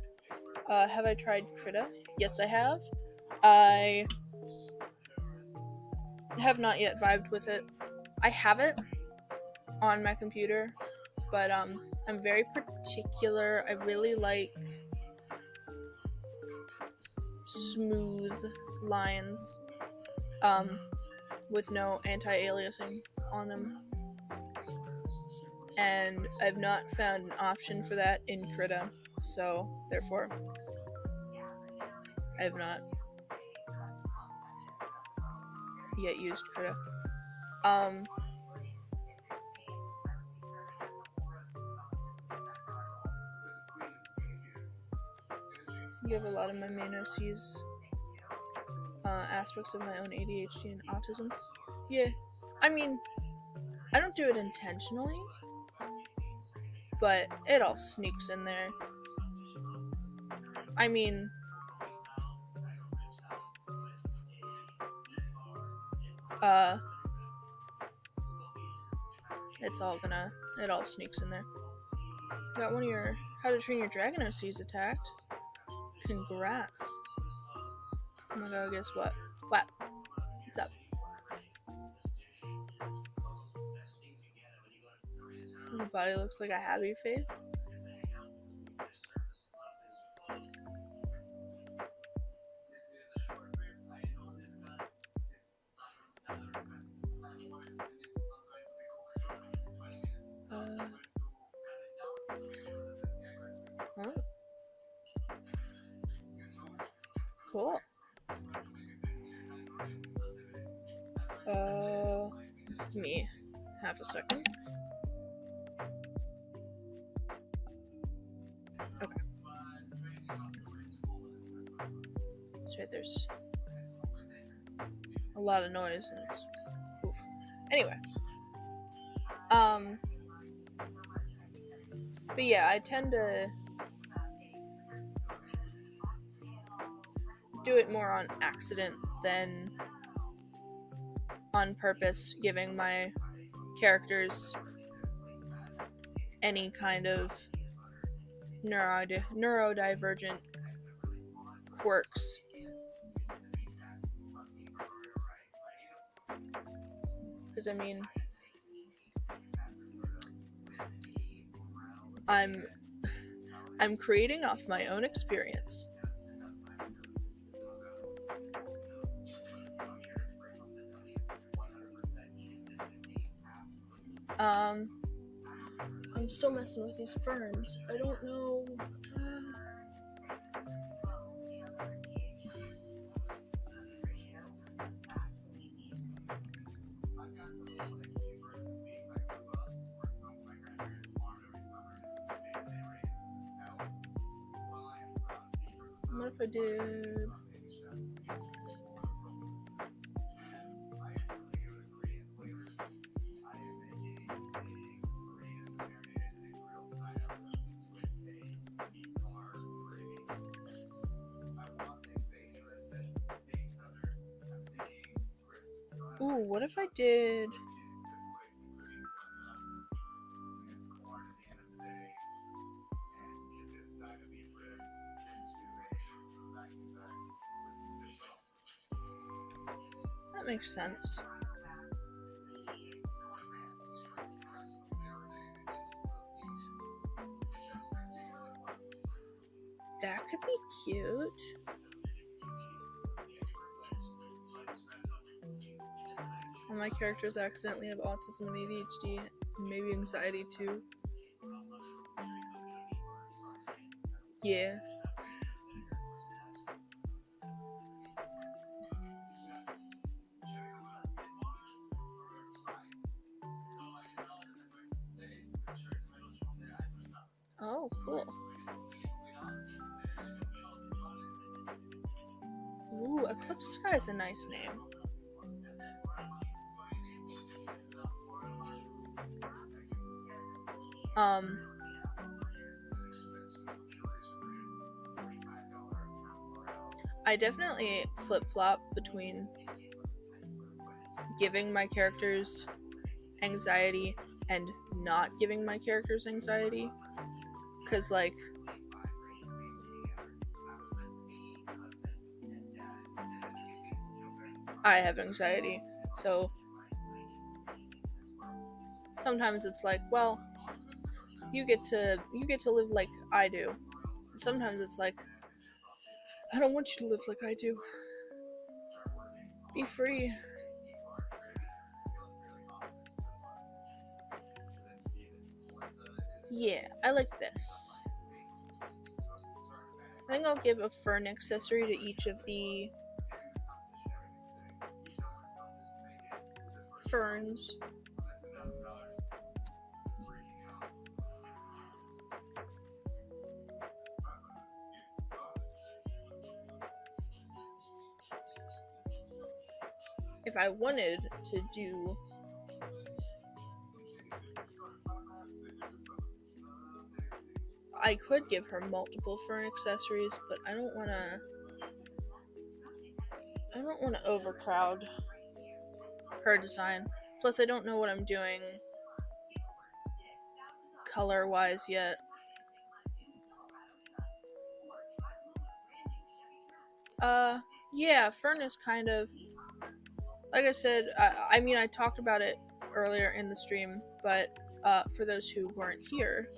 Have I tried Krita? Yes, I have. I have not yet vibed with it. I have it on my computer, but I'm very particular. I really like smooth lines with no anti-aliasing on them. And I've not found an option for that in Krita, so therefore I have not yet used Krita. You have a lot of my main OCs, aspects of my own ADHD and autism. Yeah, I mean, I don't do it intentionally, but it all sneaks in there. I mean, it all sneaks in there. Got one of your How to Train Your Dragon OCs attacked. Congrats. Oh my god, guess what? What? What's up? The body looks like a happy face. Huh? Cool. Give me half a second. Okay. Sorry, there's a lot of noise and it's... Oof. Anyway. But yeah, I tend to do it more on accident than on purpose, giving my characters any kind of neurodivergent quirks. Because, I mean, I'm creating off my own experience. I'm still messing with these ferns. I don't know. What if I did... Ooh, what if I did... That makes sense. That could be cute. All my characters accidentally have autism and ADHD, and maybe anxiety too. Yeah. Oh, cool. Ooh, Eclipse Sky is a nice name. I definitely flip-flop between giving my characters anxiety and not giving my characters anxiety. Because, like, I have anxiety, so sometimes it's like, well, you get to live like I do. And sometimes it's like, I don't want you to live like I do. Be free. Yeah, I like this. I think I'll give a fern accessory to each of the ferns. If I wanted to do I could give her multiple fern accessories, but I don't want to overcrowd her design. Plus, I don't know what I'm doing color-wise yet. Yeah, fern is kind of like I said, I mean, I talked about it earlier in the stream, but for those who weren't here,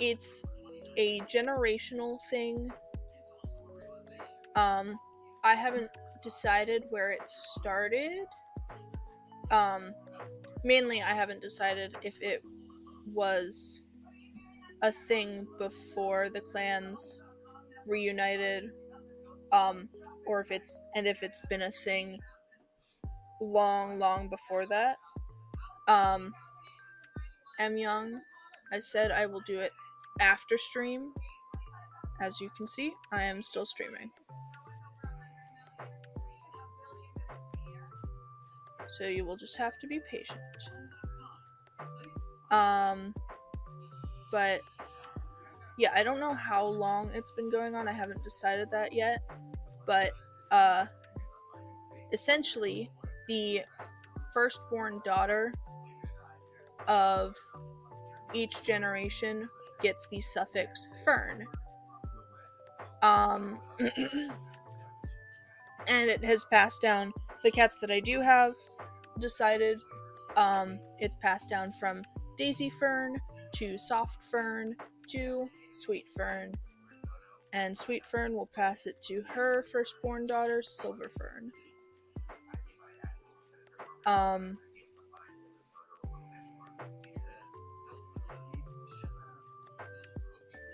it's a generational thing. I haven't decided where it started. Mainly I haven't decided if it was a thing before the clans reunited, or if it's been a thing long before that. I'm young. I said I will do it after stream. As you can see, I am still streaming. So you will just have to be patient. But yeah, I don't know how long it's been going on. I haven't decided that yet. But essentially, the firstborn daughter of each generation gets the suffix fern. And it has passed down. The cats that I do have decided, it's passed down from daisy fern to soft fern to sweet fern, and sweet fern will pass it to her firstborn daughter, silver fern.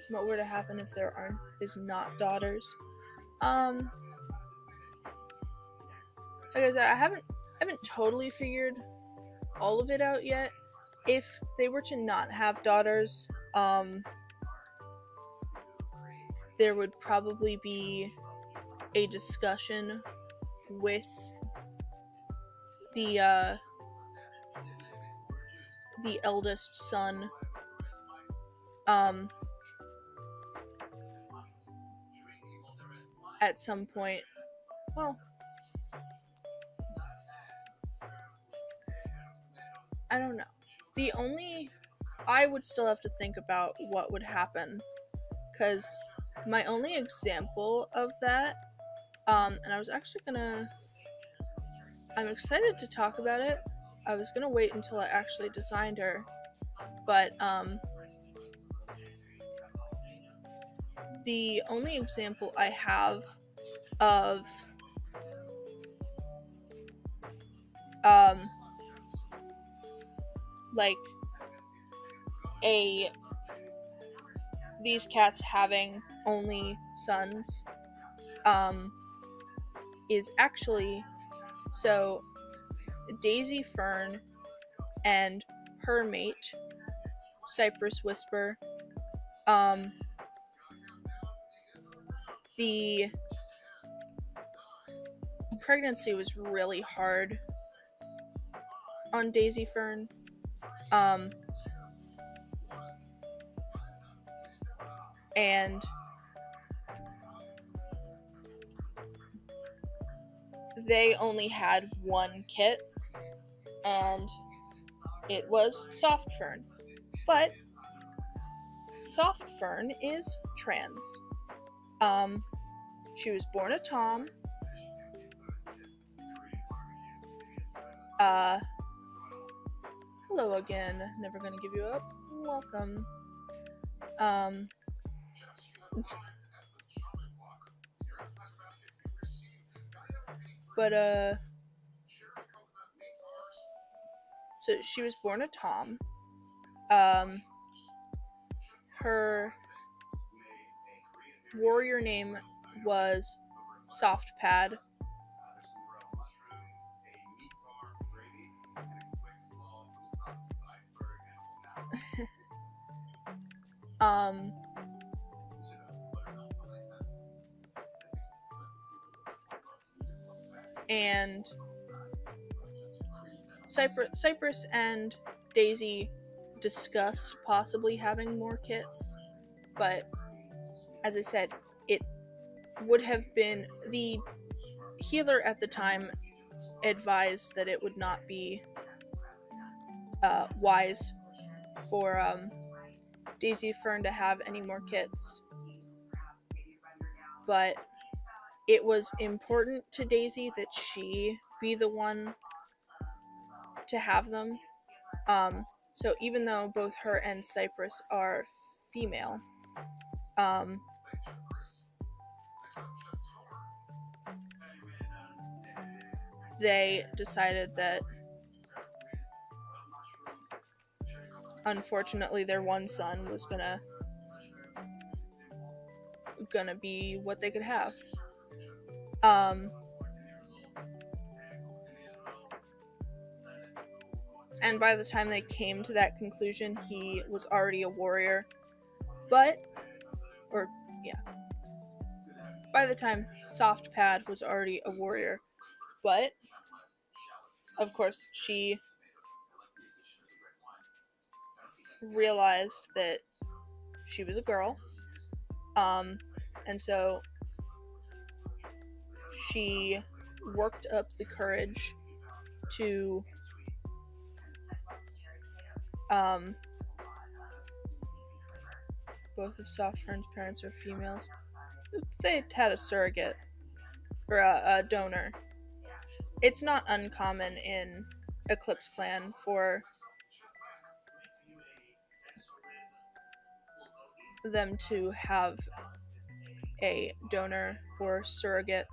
What were to happen if there is not daughters? Like I said, I haven't totally figured all of it out yet. If they were to not have daughters, there would probably be a discussion with the eldest son, at some point. Well, I don't know. I would still have to think about what would happen, because my only example of that, and I'm excited to talk about it. I was gonna wait until I actually designed her, but the only example I have of like these cats having only sons is actually, so Daisy Fern and her mate, Cypress Whisper, the pregnancy was really hard on Daisy Fern. And they only had one kit, and it was Soft Fern. But Soft Fern is trans. She was born a Tom. Hello again. Never gonna give you up. Welcome. But so she was born a Tom. Her warrior name was Soft Pad. And Cypress and Daisy discussed possibly having more kits, but as I said, it would have been, the healer at the time advised that it would not be wise for Daisy Fern to have any more kits. But it was important to Daisy that she be the one to have them. So even though both her and Cypress are female, they decided that unfortunately their one son was gonna be what they could have. And by the time they came to that conclusion, he was already a warrior. By the time Soft Pad was already a warrior. But, of course, she realized that she was a girl. And so she worked up the courage to both of Soft Fern's parents are females. They had a surrogate or a donor. It's not uncommon in Eclipse Clan for them to have a donor or surrogate.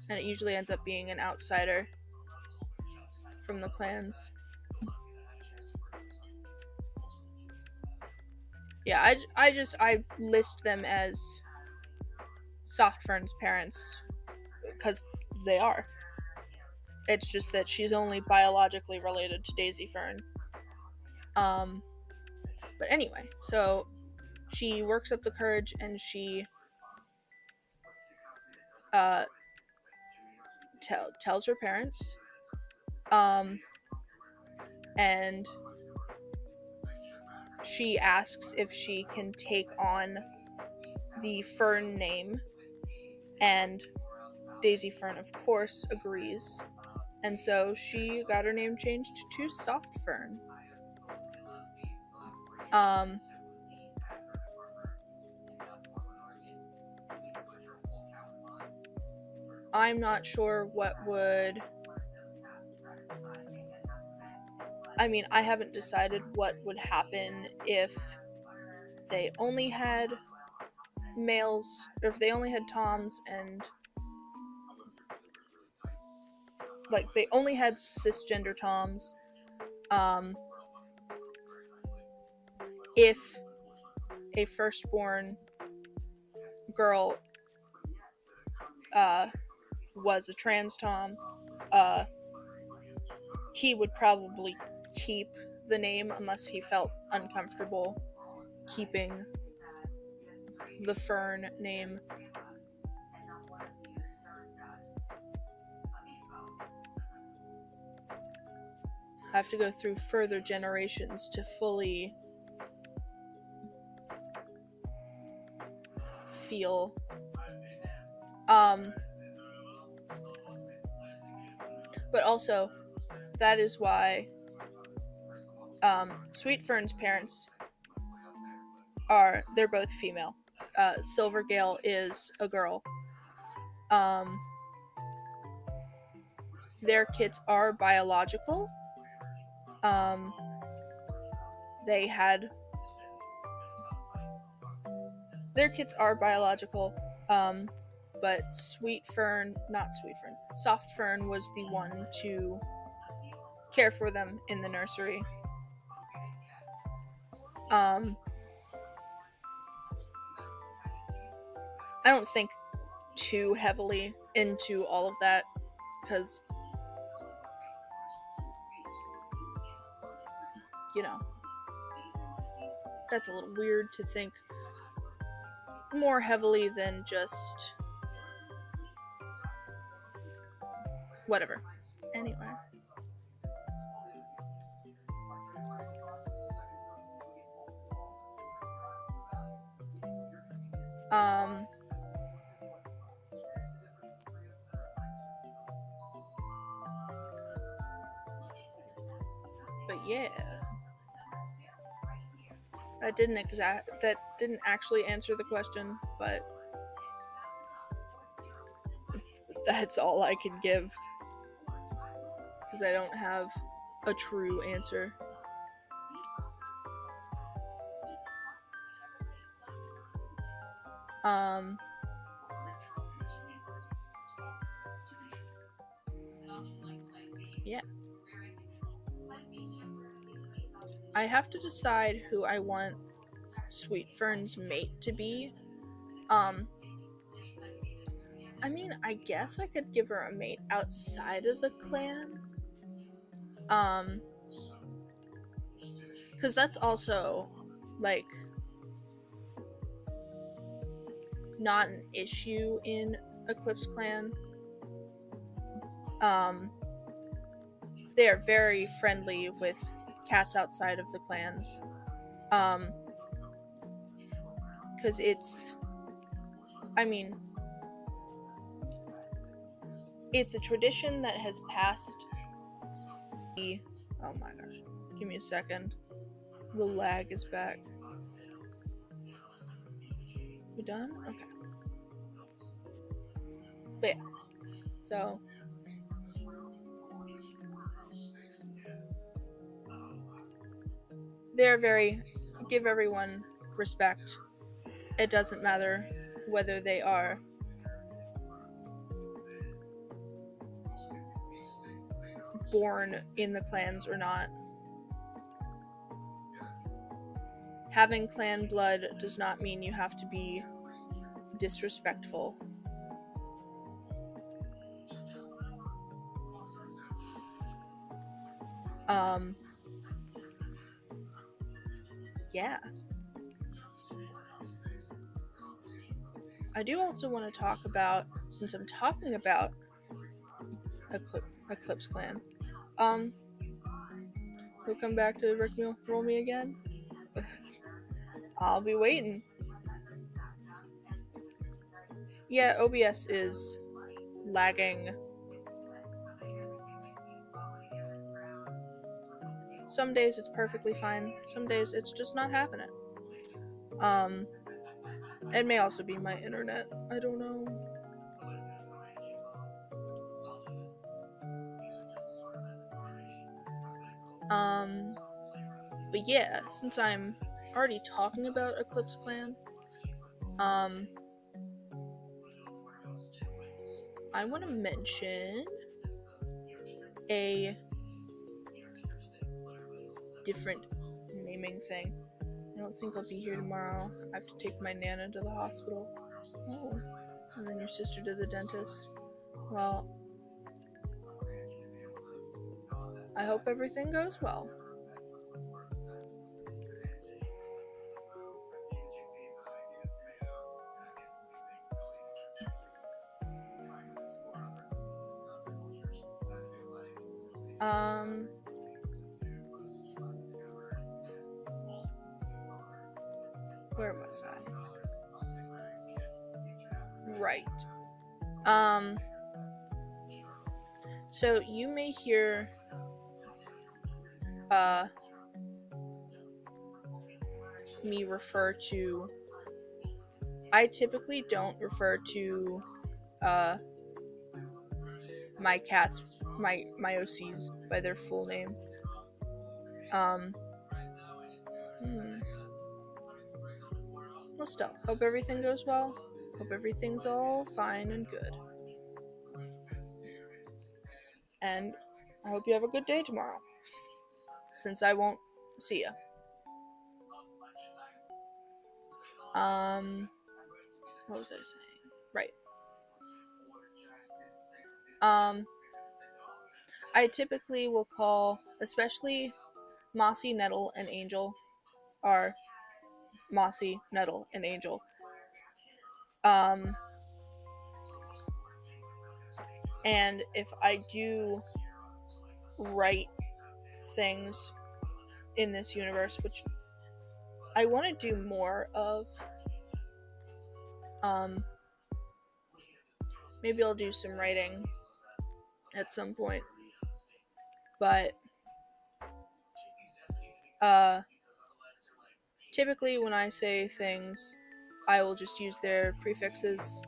And it usually ends up being an outsider from the clans. Yeah, I list them as Soft Fern's parents because they are. It's just that she's only biologically related to Daisy Fern. But anyway, so she works up the courage and she tells her parents, and she asks if she can take on the Fern name, and Daisy Fern, of course, agrees, and so she got her name changed to Soft Fern. I'm not sure what would... I haven't decided what would happen if they only had males, or if they only had Toms and... they only had cisgender Toms. If a firstborn girl was a trans Tom, he would probably keep the name unless he felt uncomfortable keeping the Fern name. I have to go through further generations to fully feel. But also, that is why Sweet Fern's parents they're both female. Silvergale is a girl. Their kids are biological. Their kids are biological, but Soft Fern was the one to care for them in the nursery. I don't think too heavily into all of that, because, that's a little weird to think more heavily than just whatever. Anyway. But yeah. That didn't actually answer the question, but that's all I can give, because I don't have a true answer. Yeah. I have to decide who I want Sweet Fern's mate to be. I mean, I guess I could give her a mate outside of the clan. Because that's also, like, not an issue in Eclipse Clan. They are very friendly with cats outside of the clans. Because it's a tradition that has passed. Oh my gosh. Give me a second. The lag is back. We done? Okay. But yeah. So they're give everyone respect. It doesn't matter whether they are born in the clans or not. Having clan blood does not mean you have to be disrespectful. Yeah. I do also want to talk about, since I'm talking about Eclipse Clan, we'll come back to Rick Roll Me again. I'll be waiting. Yeah, OBS is lagging. Some days it's perfectly fine. Some days it's just not happening. It may also be my internet. I don't know. But yeah, since I'm already talking about Eclipse Clan, I want to mention a different naming thing. I don't think I'll be here tomorrow. I have to take my Nana to the hospital. Oh, and then your sister to the dentist. Well, I hope everything goes well. Where was I? Right. So you may hear me refer to, I typically don't refer to my cats, my OCs by their full name. Well, still, hope everything goes well. Hope everything's all fine and good. And I hope you have a good day tomorrow, since I won't see ya. What was I saying? Right. I typically will call, especially Mossy, Nettle, and Angel are Mossy, Nettle, and Angel. And if I do write things in this universe, which I want to do more of, maybe I'll do some writing at some point, but typically when I say things, I will just use their prefixes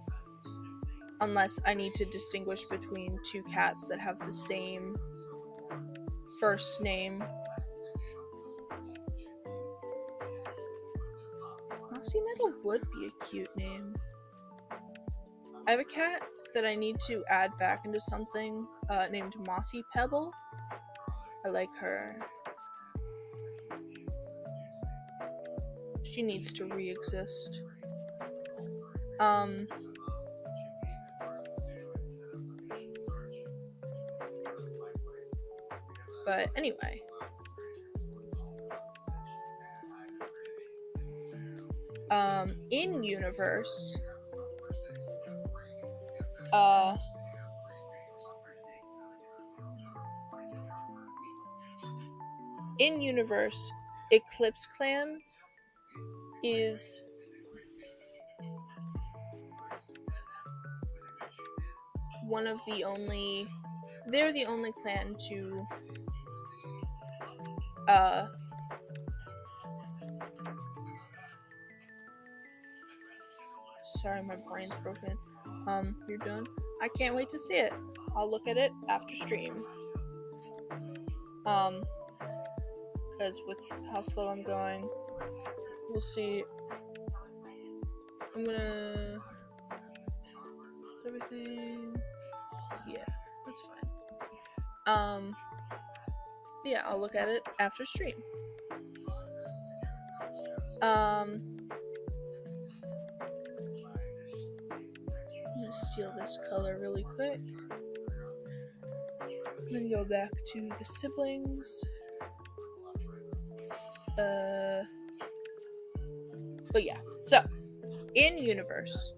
unless I need to distinguish between two cats that have the same first name. Mossy Nettle would be a cute name. I have a cat that I need to add back into something named Mossy Pebble. I like her. She needs to re-exist. But anyway. In universe, Eclipse Clan is they're the only clan to sorry, my brain's broken. You're done? I can't wait to see it. I'll look at it after stream. Because with how slow I'm going, we'll see. I'm gonna... Is everything... Yeah, that's fine. Yeah, I'll look at it after stream. I'm gonna steal this color really quick. Then go back to the siblings. But yeah, so in universe,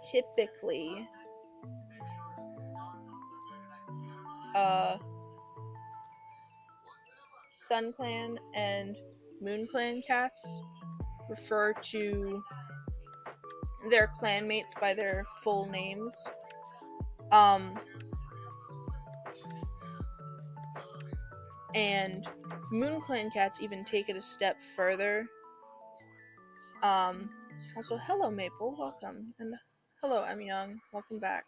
typically, Sun Clan and Moon Clan cats refer to their clanmates by their full names. And Moon Clan cats even take it a step further. Also, hello Maple, welcome, and hello M Young, welcome back.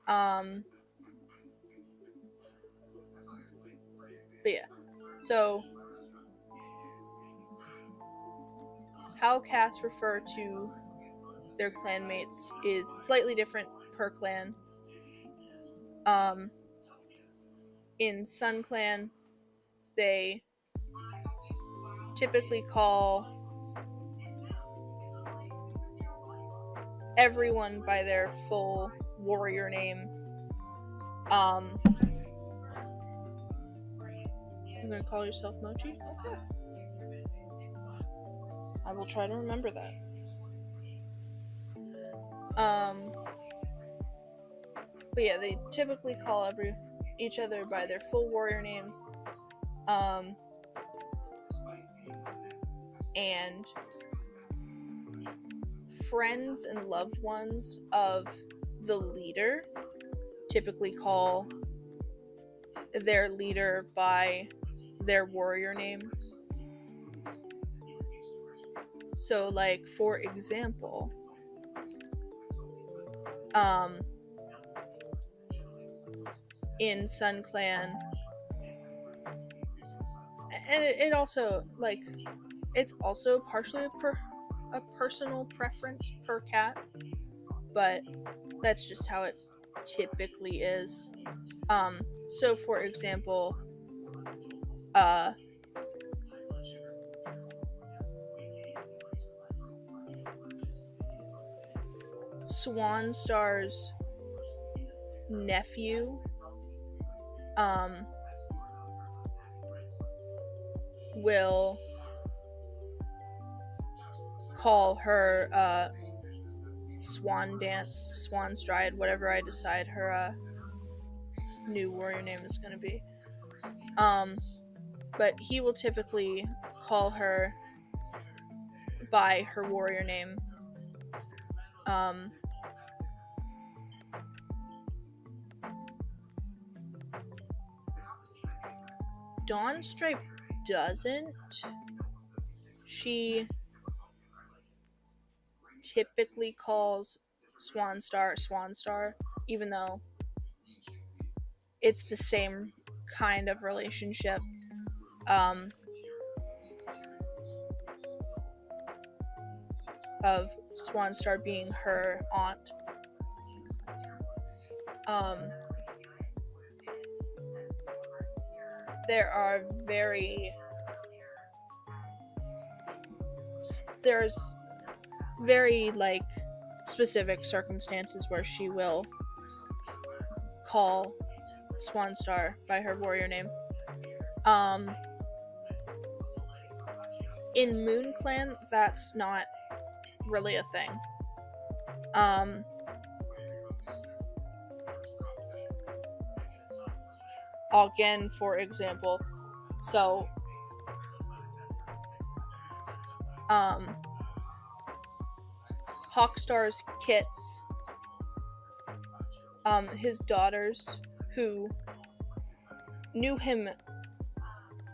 But yeah, so how cats refer to their clanmates is slightly different per clan. In Sun Clan, they typically call everyone by their full warrior name. You're gonna call yourself Mochi? Okay. I will try to remember that. But yeah, they typically call each other by their full warrior names. And friends and loved ones of the leader typically call their leader by their warrior name. So, like, for example, in Sun Clan, and it also, like, it's also partially a personal preference per cat, but that's just how it typically is. So for example, Swan Star's nephew will call her Swan Dance, Swan Stride, whatever I decide her new warrior name is going to be. But he will typically call her by her warrior name. Dawnstripe doesn't. She typically calls Swanstar, even though it's the same kind of relationship. Of Swanstar being her aunt. There's very like specific circumstances where she will call Swanstar by her warrior name. In Moon Clan, that's not really a thing. Again, for example, so Hawkstar's kits, his daughters who knew him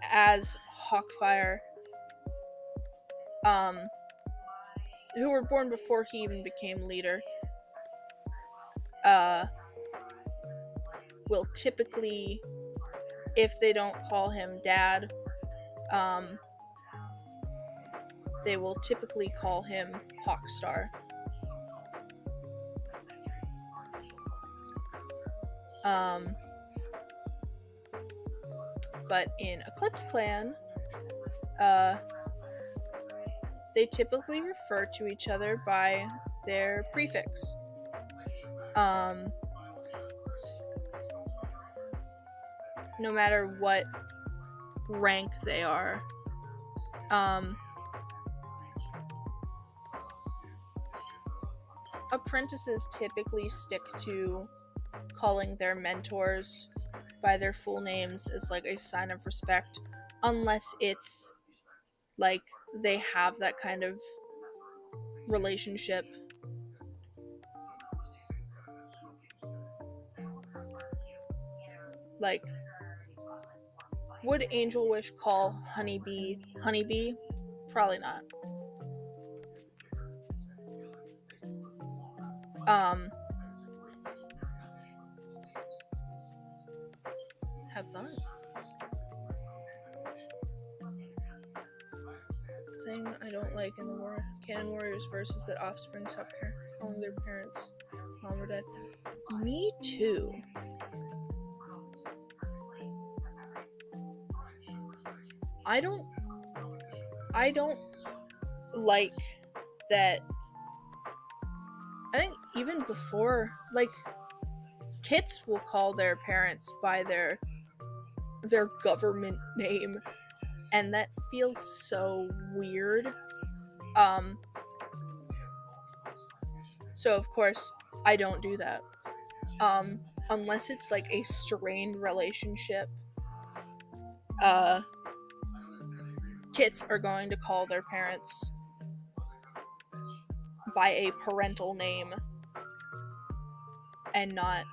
as Hawkfire, who were born before he even became leader, will typically, if they don't call him dad, they will typically call him Hawkstar. But in Eclipse Clan, they typically refer to each other by their prefix. No matter what rank they are. Apprentices typically stick to calling their mentors by their full names as like a sign of respect, unless it's like they have that kind of relationship. Like, would Angel Wish call Honeybee? Probably not. Have fun. Thing I don't like in the Canon Warriors versus that offspring stop calling their parents mom or dad. Me too. I don't like that. I think even before, like, kids will call their parents by their government name, and that feels so weird. So of course I don't do that. Unless it's like a strained relationship. Kids are going to call their parents by a parental name and not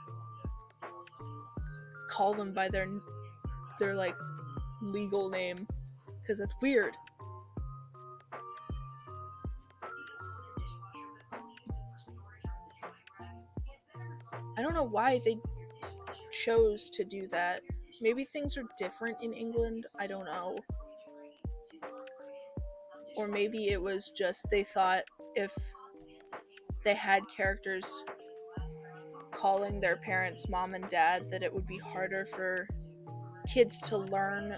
call them by their like legal name, because that's weird. I don't know why they chose to do that. Maybe things are different in England, I don't know. Or maybe it was just they thought if they had characters calling their parents mom and dad, that it would be harder for kids to learn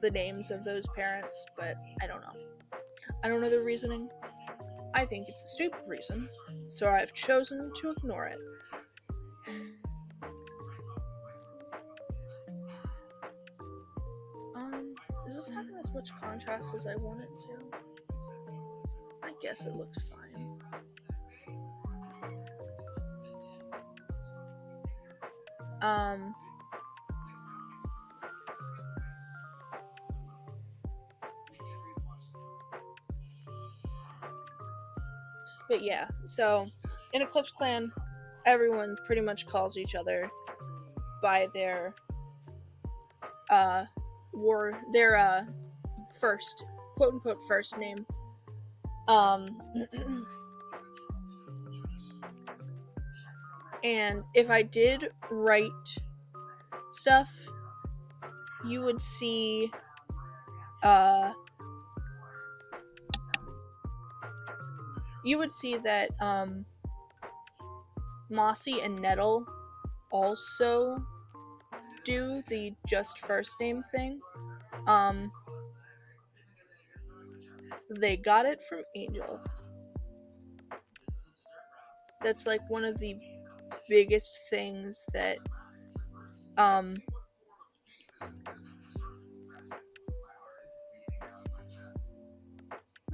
the names of those parents, but I don't know. I don't know the reasoning. I think it's a stupid reason, so I've chosen to ignore it. Is this having as much contrast as I want it to? I guess it looks fine. But yeah, so in Eclipse Clan, everyone pretty much calls each other by their their first, quote unquote, first name. And if I did write stuff, you would see that Mossy and Nettle also do the just first name thing. They got it from Angel. That's like one of the biggest things that oh,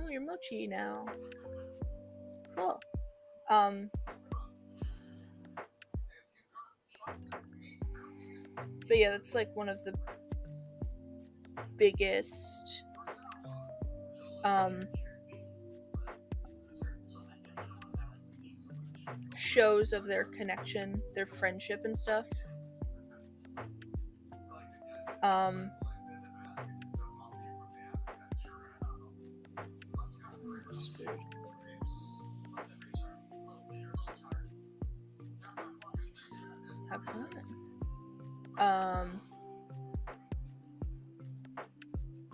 you're Mochi now. Cool. But yeah, that's like one of the biggest shows of their connection, their friendship and stuff. Have fun.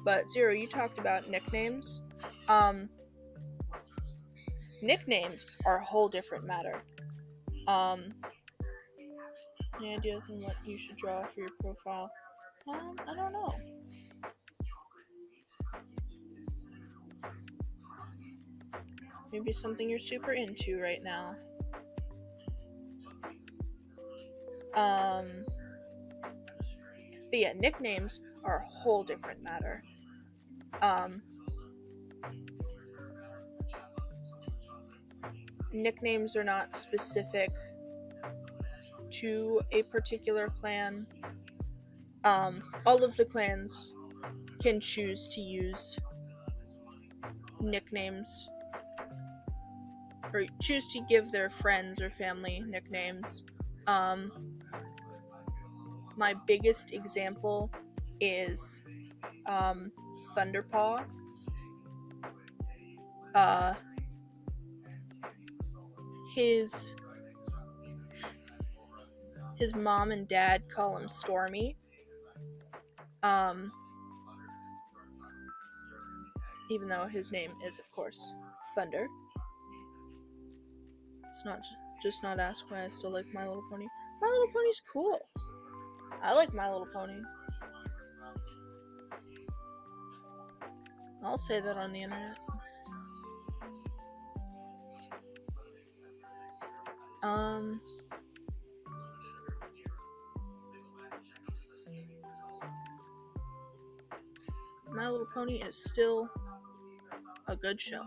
But Zero, you talked about nicknames. Nicknames are a whole different matter. Any ideas on what you should draw for your profile? I don't know. Maybe something you're super into right now. But yeah, nicknames are a whole different matter. Nicknames are not specific to a particular clan. All of the clans can choose to use nicknames, or choose to give their friends or family nicknames. My biggest example is Thunderpaw. His mom and dad call him Stormy. Even though his name is, of course, Thunder. It's not just not ask why I still like My Little Pony. My Little Pony's cool. I like My Little Pony. I'll say that on the internet. My Little Pony is still a good show.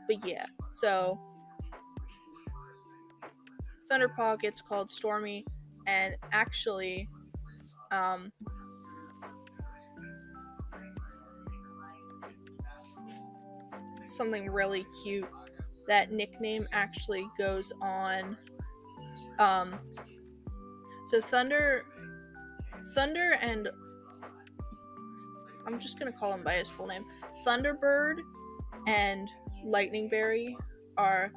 But yeah, so Thunderpaw gets called Stormy, and actually, something really cute, that nickname actually goes on. So Thunder and I'm just gonna call him by his full name. Thunderbird and Lightningberry are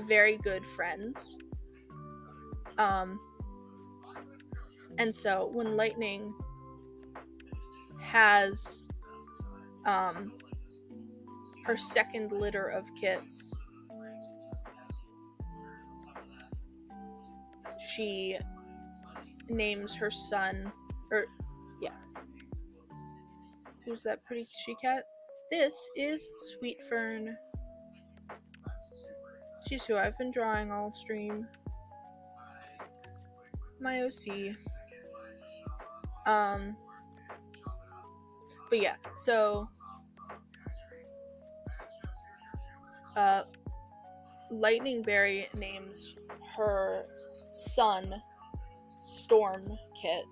very good friends. And so when Lightning has her second litter of kits, she names her son, who's that pretty she cat? This is Sweet Fern. She's who I've been drawing all stream. My OC. But yeah, so Lightningberry names her son Storm Kit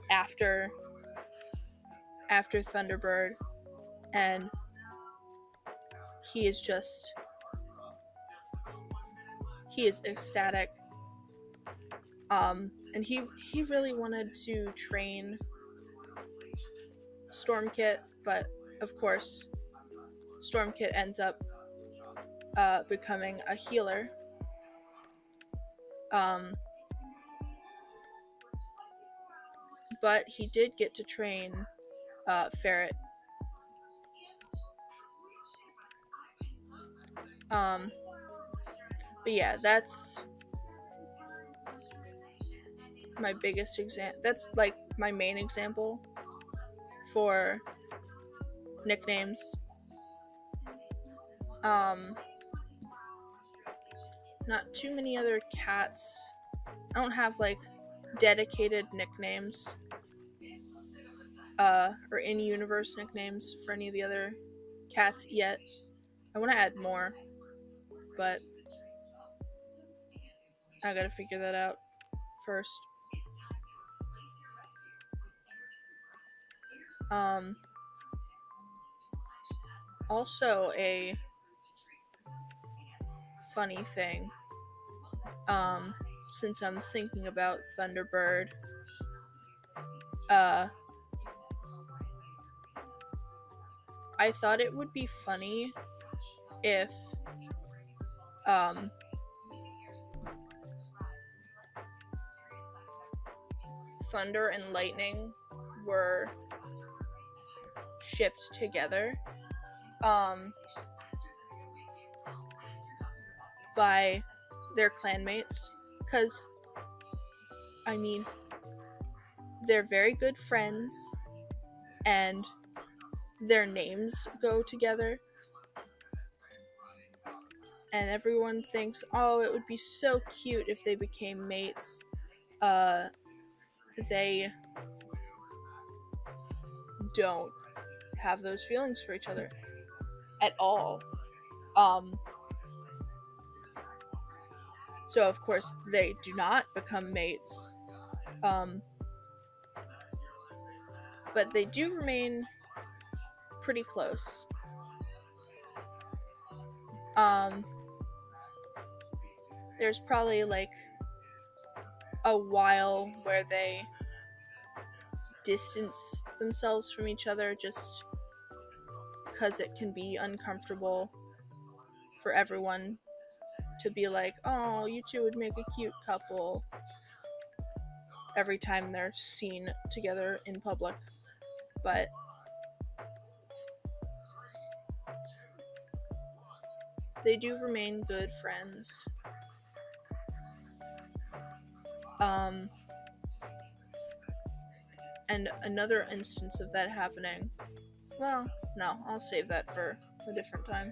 after Thunderbird, and he is just he is ecstatic. And he really wanted to train Stormkit, but of course, Stormkit ends up becoming a healer. But he did get to train Ferret. But yeah, that's my biggest example. That's like my main example for nicknames. Not too many other cats. I don't have like dedicated nicknames or in-universe nicknames for any of the other cats yet. I want to add more, but I gotta figure that out first. Also a funny thing, since I'm thinking about Thunderbird, I thought it would be funny if Thunder and Lightning were shipped together by their clanmates, because I mean, they're very good friends and their names go together, and everyone thinks, oh, it would be so cute if they became mates. They don't have those feelings for each other at all. So of course they do not become mates. But they do remain pretty close. There's probably like a while where they distance themselves from each other just because it can be uncomfortable for everyone to be like, oh, you two would make a cute couple every time they're seen together in public. But they do remain good friends. And another instance of that happening, well, no, I'll save that for a different time.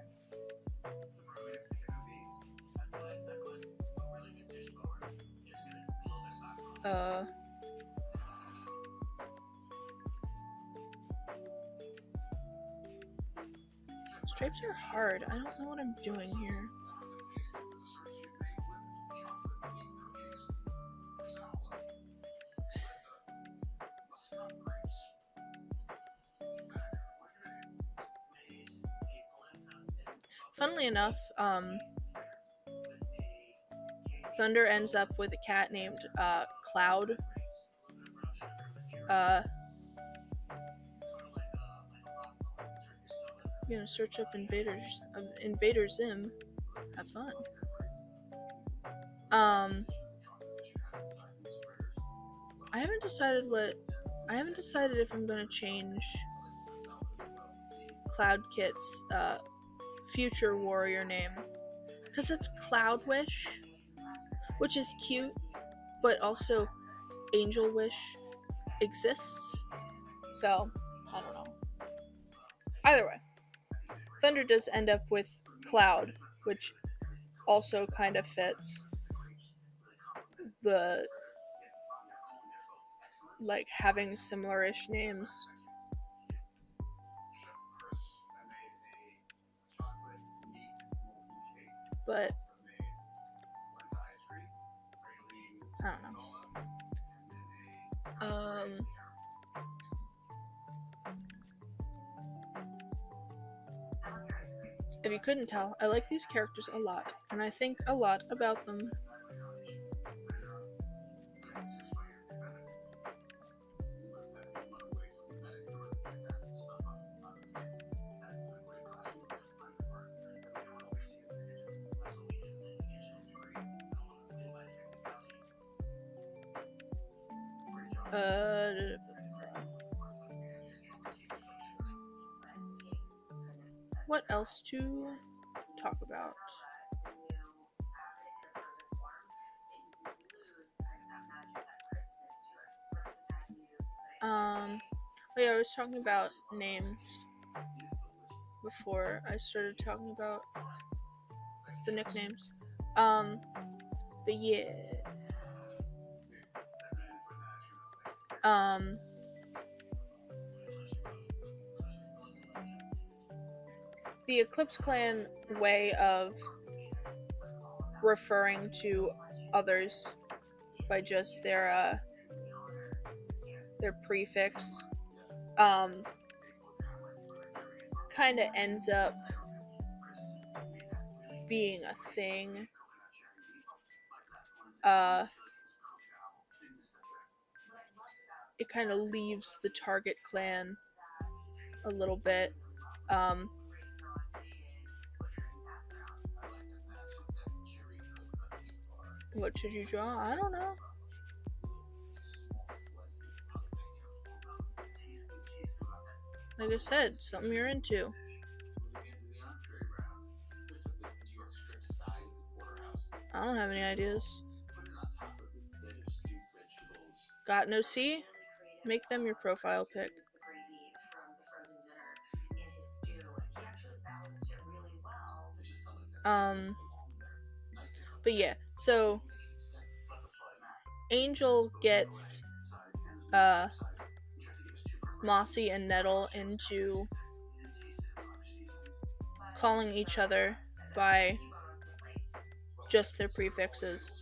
Stripes are hard. I don't know what I'm doing here. Funnily enough, Thunder ends up with a cat named Cloud. I'm gonna search up Invader Zim. Have fun. I haven't decided if I'm gonna change Cloud Kit's future warrior name, because it's Cloud Wish, which is cute, but also Angel Wish exists, so I don't know. Either way, Thunder does end up with Cloud, which also kind of fits the like having similar-ish names. But I don't know. If you couldn't tell, I like these characters a lot, and I think a lot about them. What else to talk about? Oh yeah, I was talking about names before I started talking about the nicknames. But yeah. The Eclipse Clan way of referring to others by just their prefix kind of ends up being a thing. It kind of leaves the target clan a little bit. What should you draw? I don't know. Like I said, something you're into. I don't have any ideas. Got no C? Make them your profile pic. But yeah, so Angel gets Mossy and Nettle into calling each other by just their prefixes.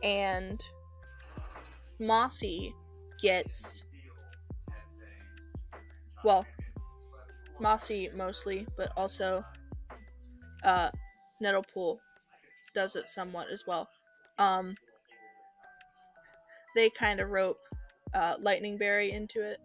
And Mossy gets, well, Mossy mostly, but also Nettlepool does it somewhat as well. They kind of rope Lightning Berry into it.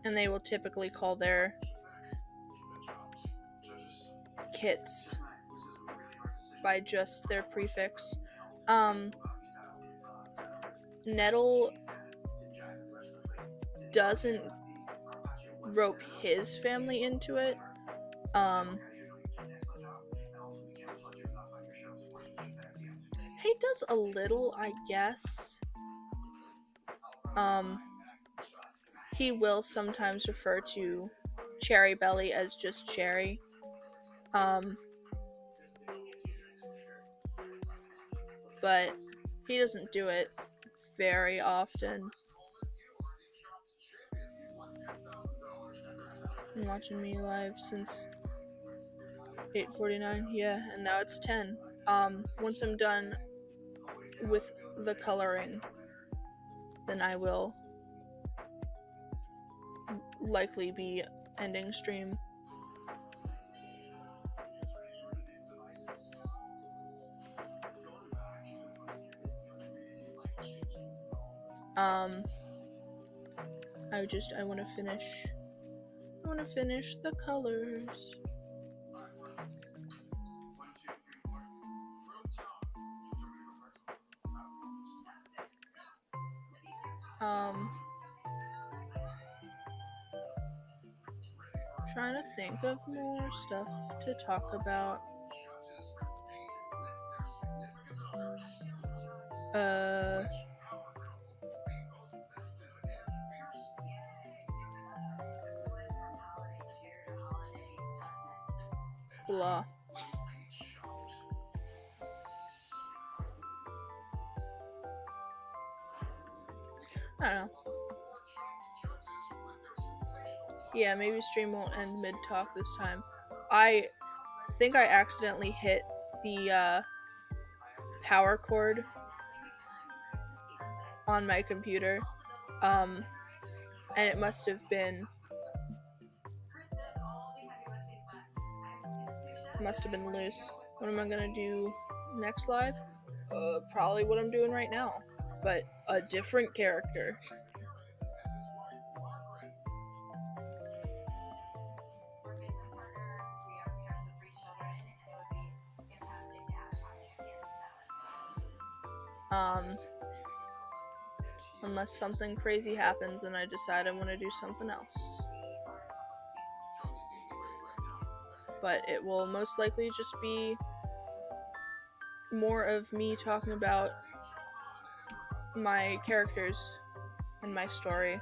And they will typically call their kits by just their prefix. Nettle doesn't rope his family into it. He does a little, I guess. He will sometimes refer to Cherry Belly as just Cherry. But he doesn't do it very often. Been watching me live since 8:49, yeah, and now it's 10. Once I'm done with the coloring, then I will likely be ending stream. I want to finish the colors. Trying to think of more stuff to talk about. Blah. I don't know. Yeah, maybe stream won't end mid-talk this time. I think I accidentally hit the power cord on my computer, and it must have been loose. What am I gonna do next live? Probably what I'm doing right now, but a different character. Unless something crazy happens and I decide I want to do something else. But it will most likely just be more of me talking about my characters and my story.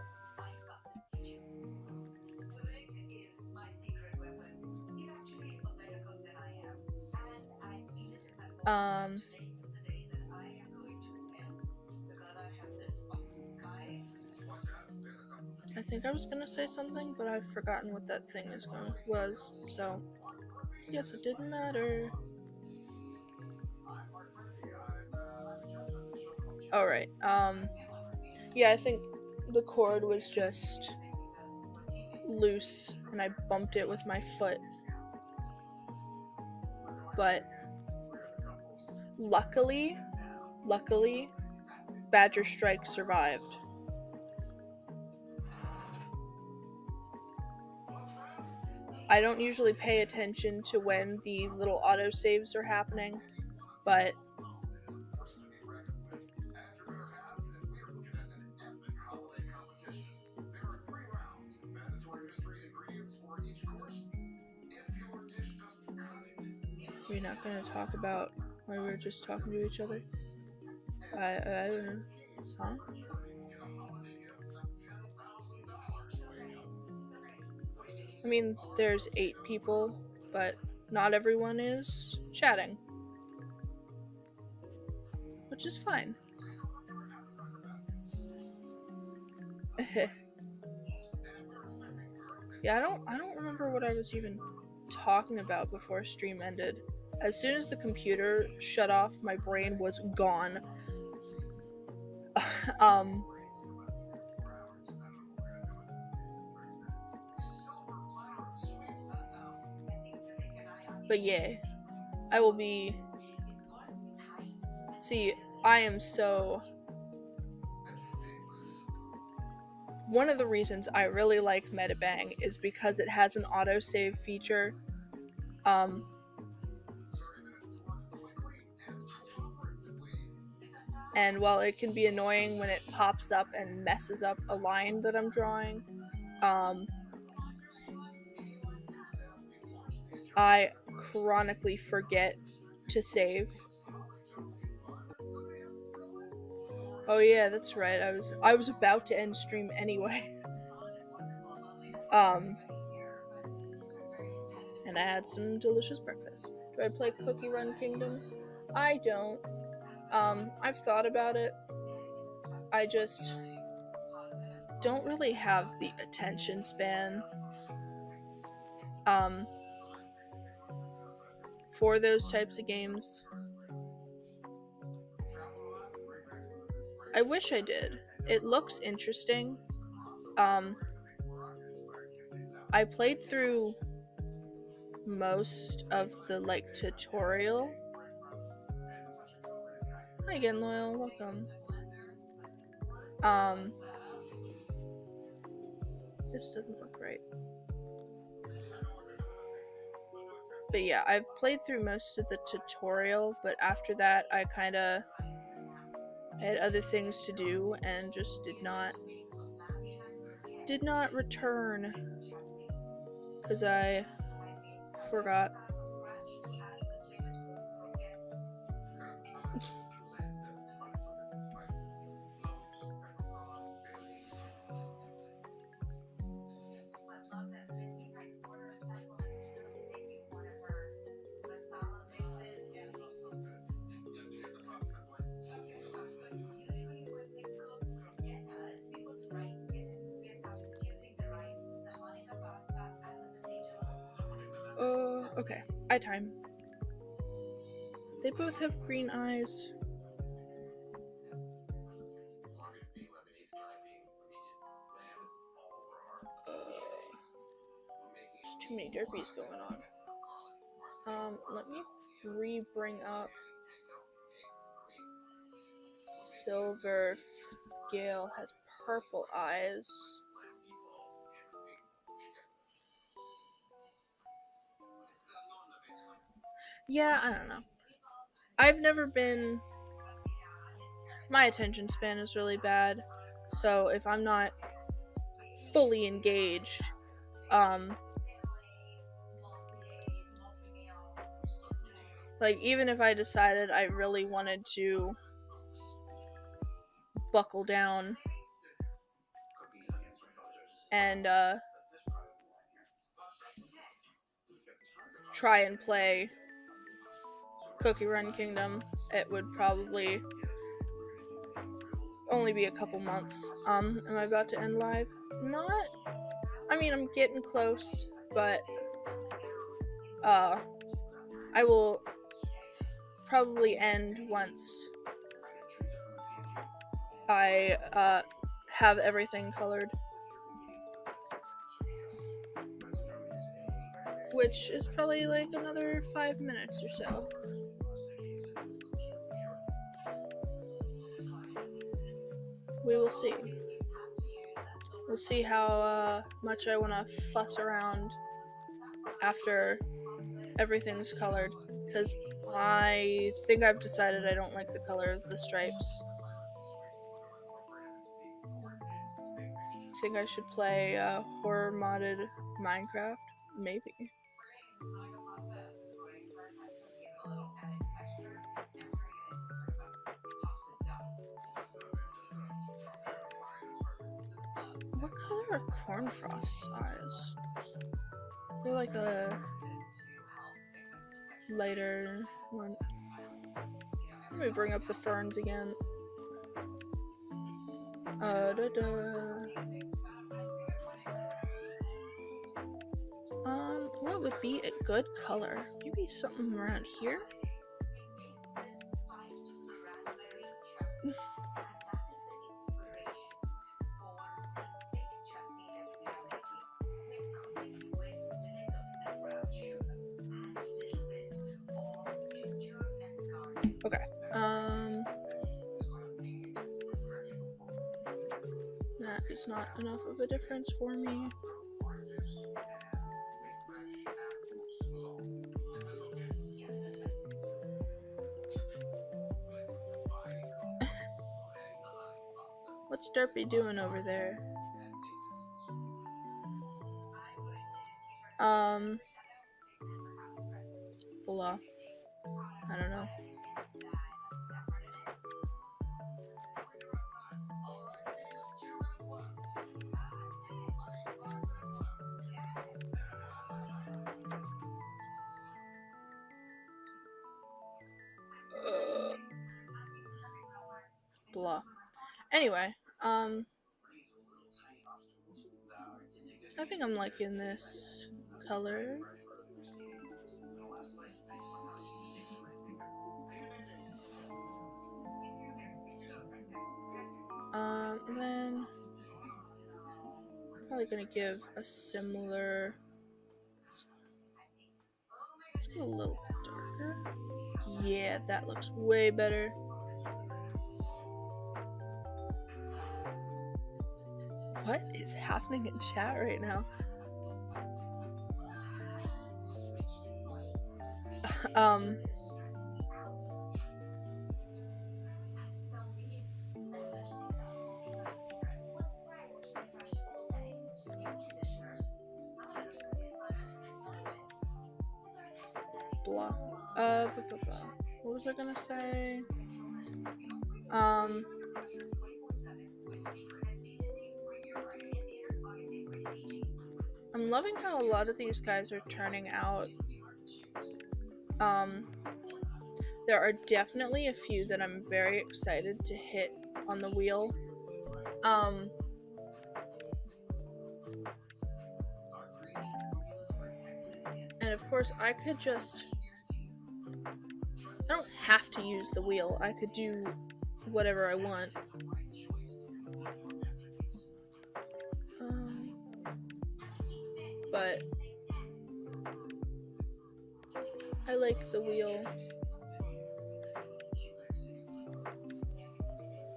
I think I was gonna say something, but I've forgotten what that thing was, so I guess it didn't matter. Alright, yeah, I think the cord was just loose, and I bumped it with my foot. But luckily, Badger Strike survived. I don't usually pay attention to when the little autosaves are happening, but we're not gonna talk about why we were just talking to each other. I don't know. Huh? I mean, there's 8 people, but not everyone is chatting, which is fine. Yeah, I don't remember what I was even talking about before stream ended. As soon as the computer shut off, my brain was gone. But yeah, I will be... See, I am so... One of the reasons I really like Medibang is because it has an autosave feature. And while it can be annoying when it pops up and messes up a line that I'm drawing, I chronically forget to save. Oh yeah, that's right. I was about to end stream anyway. And I had some delicious breakfast. Do I play Cookie Run Kingdom? I don't. I've thought about it. I just don't really have the attention span for those types of games. I wish I did. It looks interesting. I played through most of the tutorial. Hi again, Loyal, welcome. This doesn't look right. But yeah, I've played through most of the tutorial, but after that I kinda had other things to do and just did not return because I forgot. Okay, I time. They both have green eyes. There's too many derpies going on. Let me re-bring up Silver. Gale has purple eyes. Yeah, I don't know. I've never been... My attention span is really bad, so if I'm not fully engaged, like, even if I decided I really wanted to buckle down and try and play Cookie Run Kingdom, it would probably only be a couple months. Am I about to end live? Not. I mean, I'm getting close, but I will probably end once I have everything colored, which is probably like another 5 minutes or so. We will see. We'll see how much I want to fuss around after everything's colored, because I think I've decided I don't like the color of the stripes. I think I should play horror modded Minecraft, maybe. What color are Cornfrost's eyes? They're like a lighter one. Let me bring up the ferns again. What would be a good color? Maybe something around here? Okay. That is not enough of a difference for me. What's Derpy doing over there? Blah. I don't know. Blah. Anyway, I think I'm liking this color. Then probably gonna give a similar. Let's go a little darker. Yeah, that looks way better. What is happening in chat right now? Blah. What was I gonna say? I'm loving how a lot of these guys are turning out. There are definitely a few that I'm very excited to hit on the wheel. And of course I could just I don't have to use the wheel. I could do whatever I want. But I like the wheel.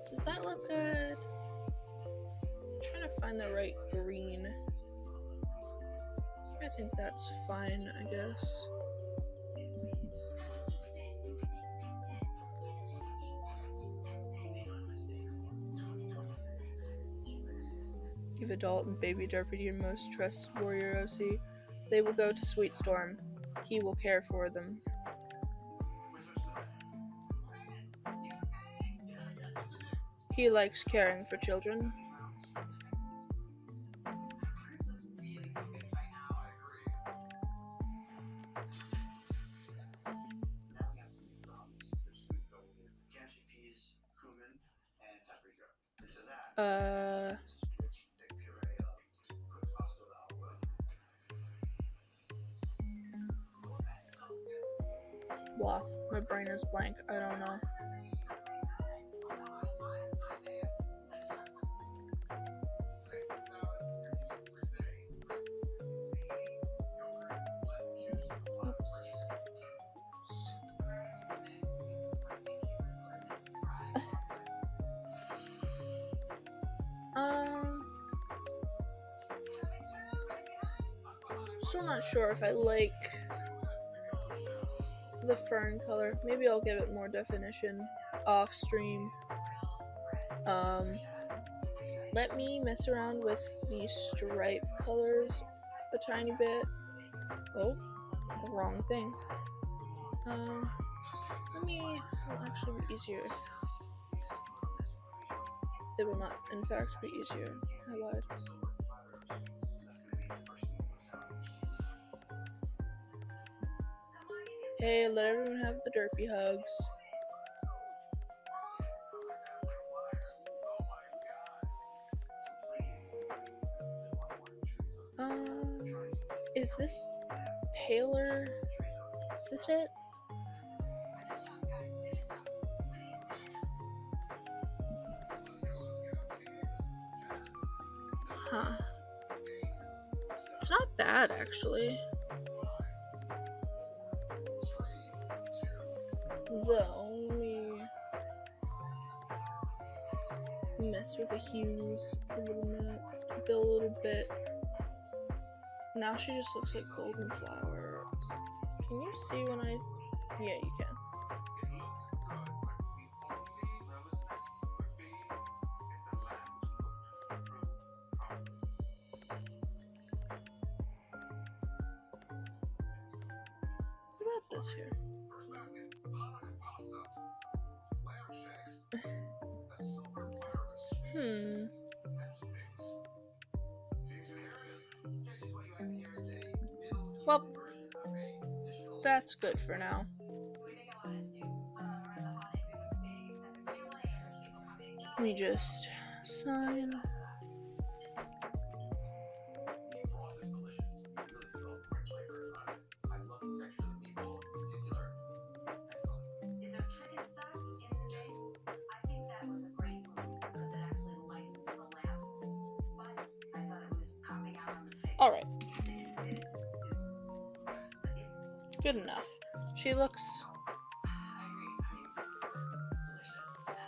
Does that look good? I'm trying to find the right green. I think that's fine, I guess. Give adult and baby Derpy to your most trusted Warrior OC. They will go to Sweet Storm. He will care for them. He likes caring for children. Blah. My brain is blank. I don't know. Oops. Still not sure if I like the fern color. Maybe I'll give it more definition off stream. Let me mess around with the stripe colors a tiny bit. Oh, wrong thing. It'll actually be easier if it will not in fact be easier. I lied. Hey, let everyone have the derpy hugs. Is this paler? Is this it? Huh. It's not bad, actually. Though, let me mess with the hues a little bit. Now she just looks like golden flower. Can you see when I... Yeah, you can. What about this here? Well, that's good for now. Let me just sign. Alright. Good enough. She looks...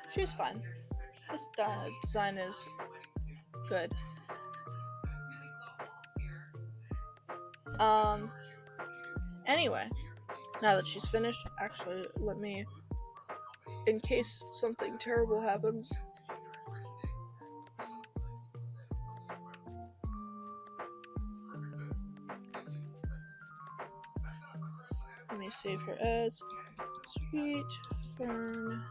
She's fine. This design is good. Anyway, now that she's finished, actually, let me, in case something terrible happens, let me save her as Sweet Fern.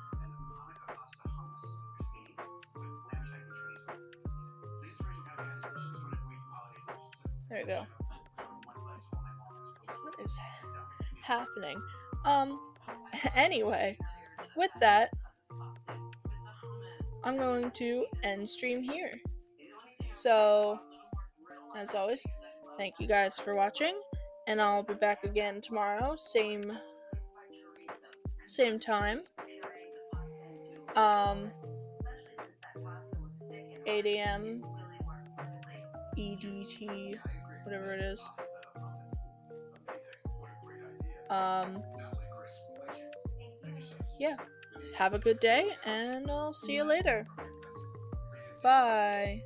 There we go. What is happening? Anyway, with that, I'm going to end stream here. So, as always, thank you guys for watching, and I'll be back again tomorrow, same same time. 8 a.m. EDT, whatever it is. Yeah. Have a good day, and I'll see you later. Bye.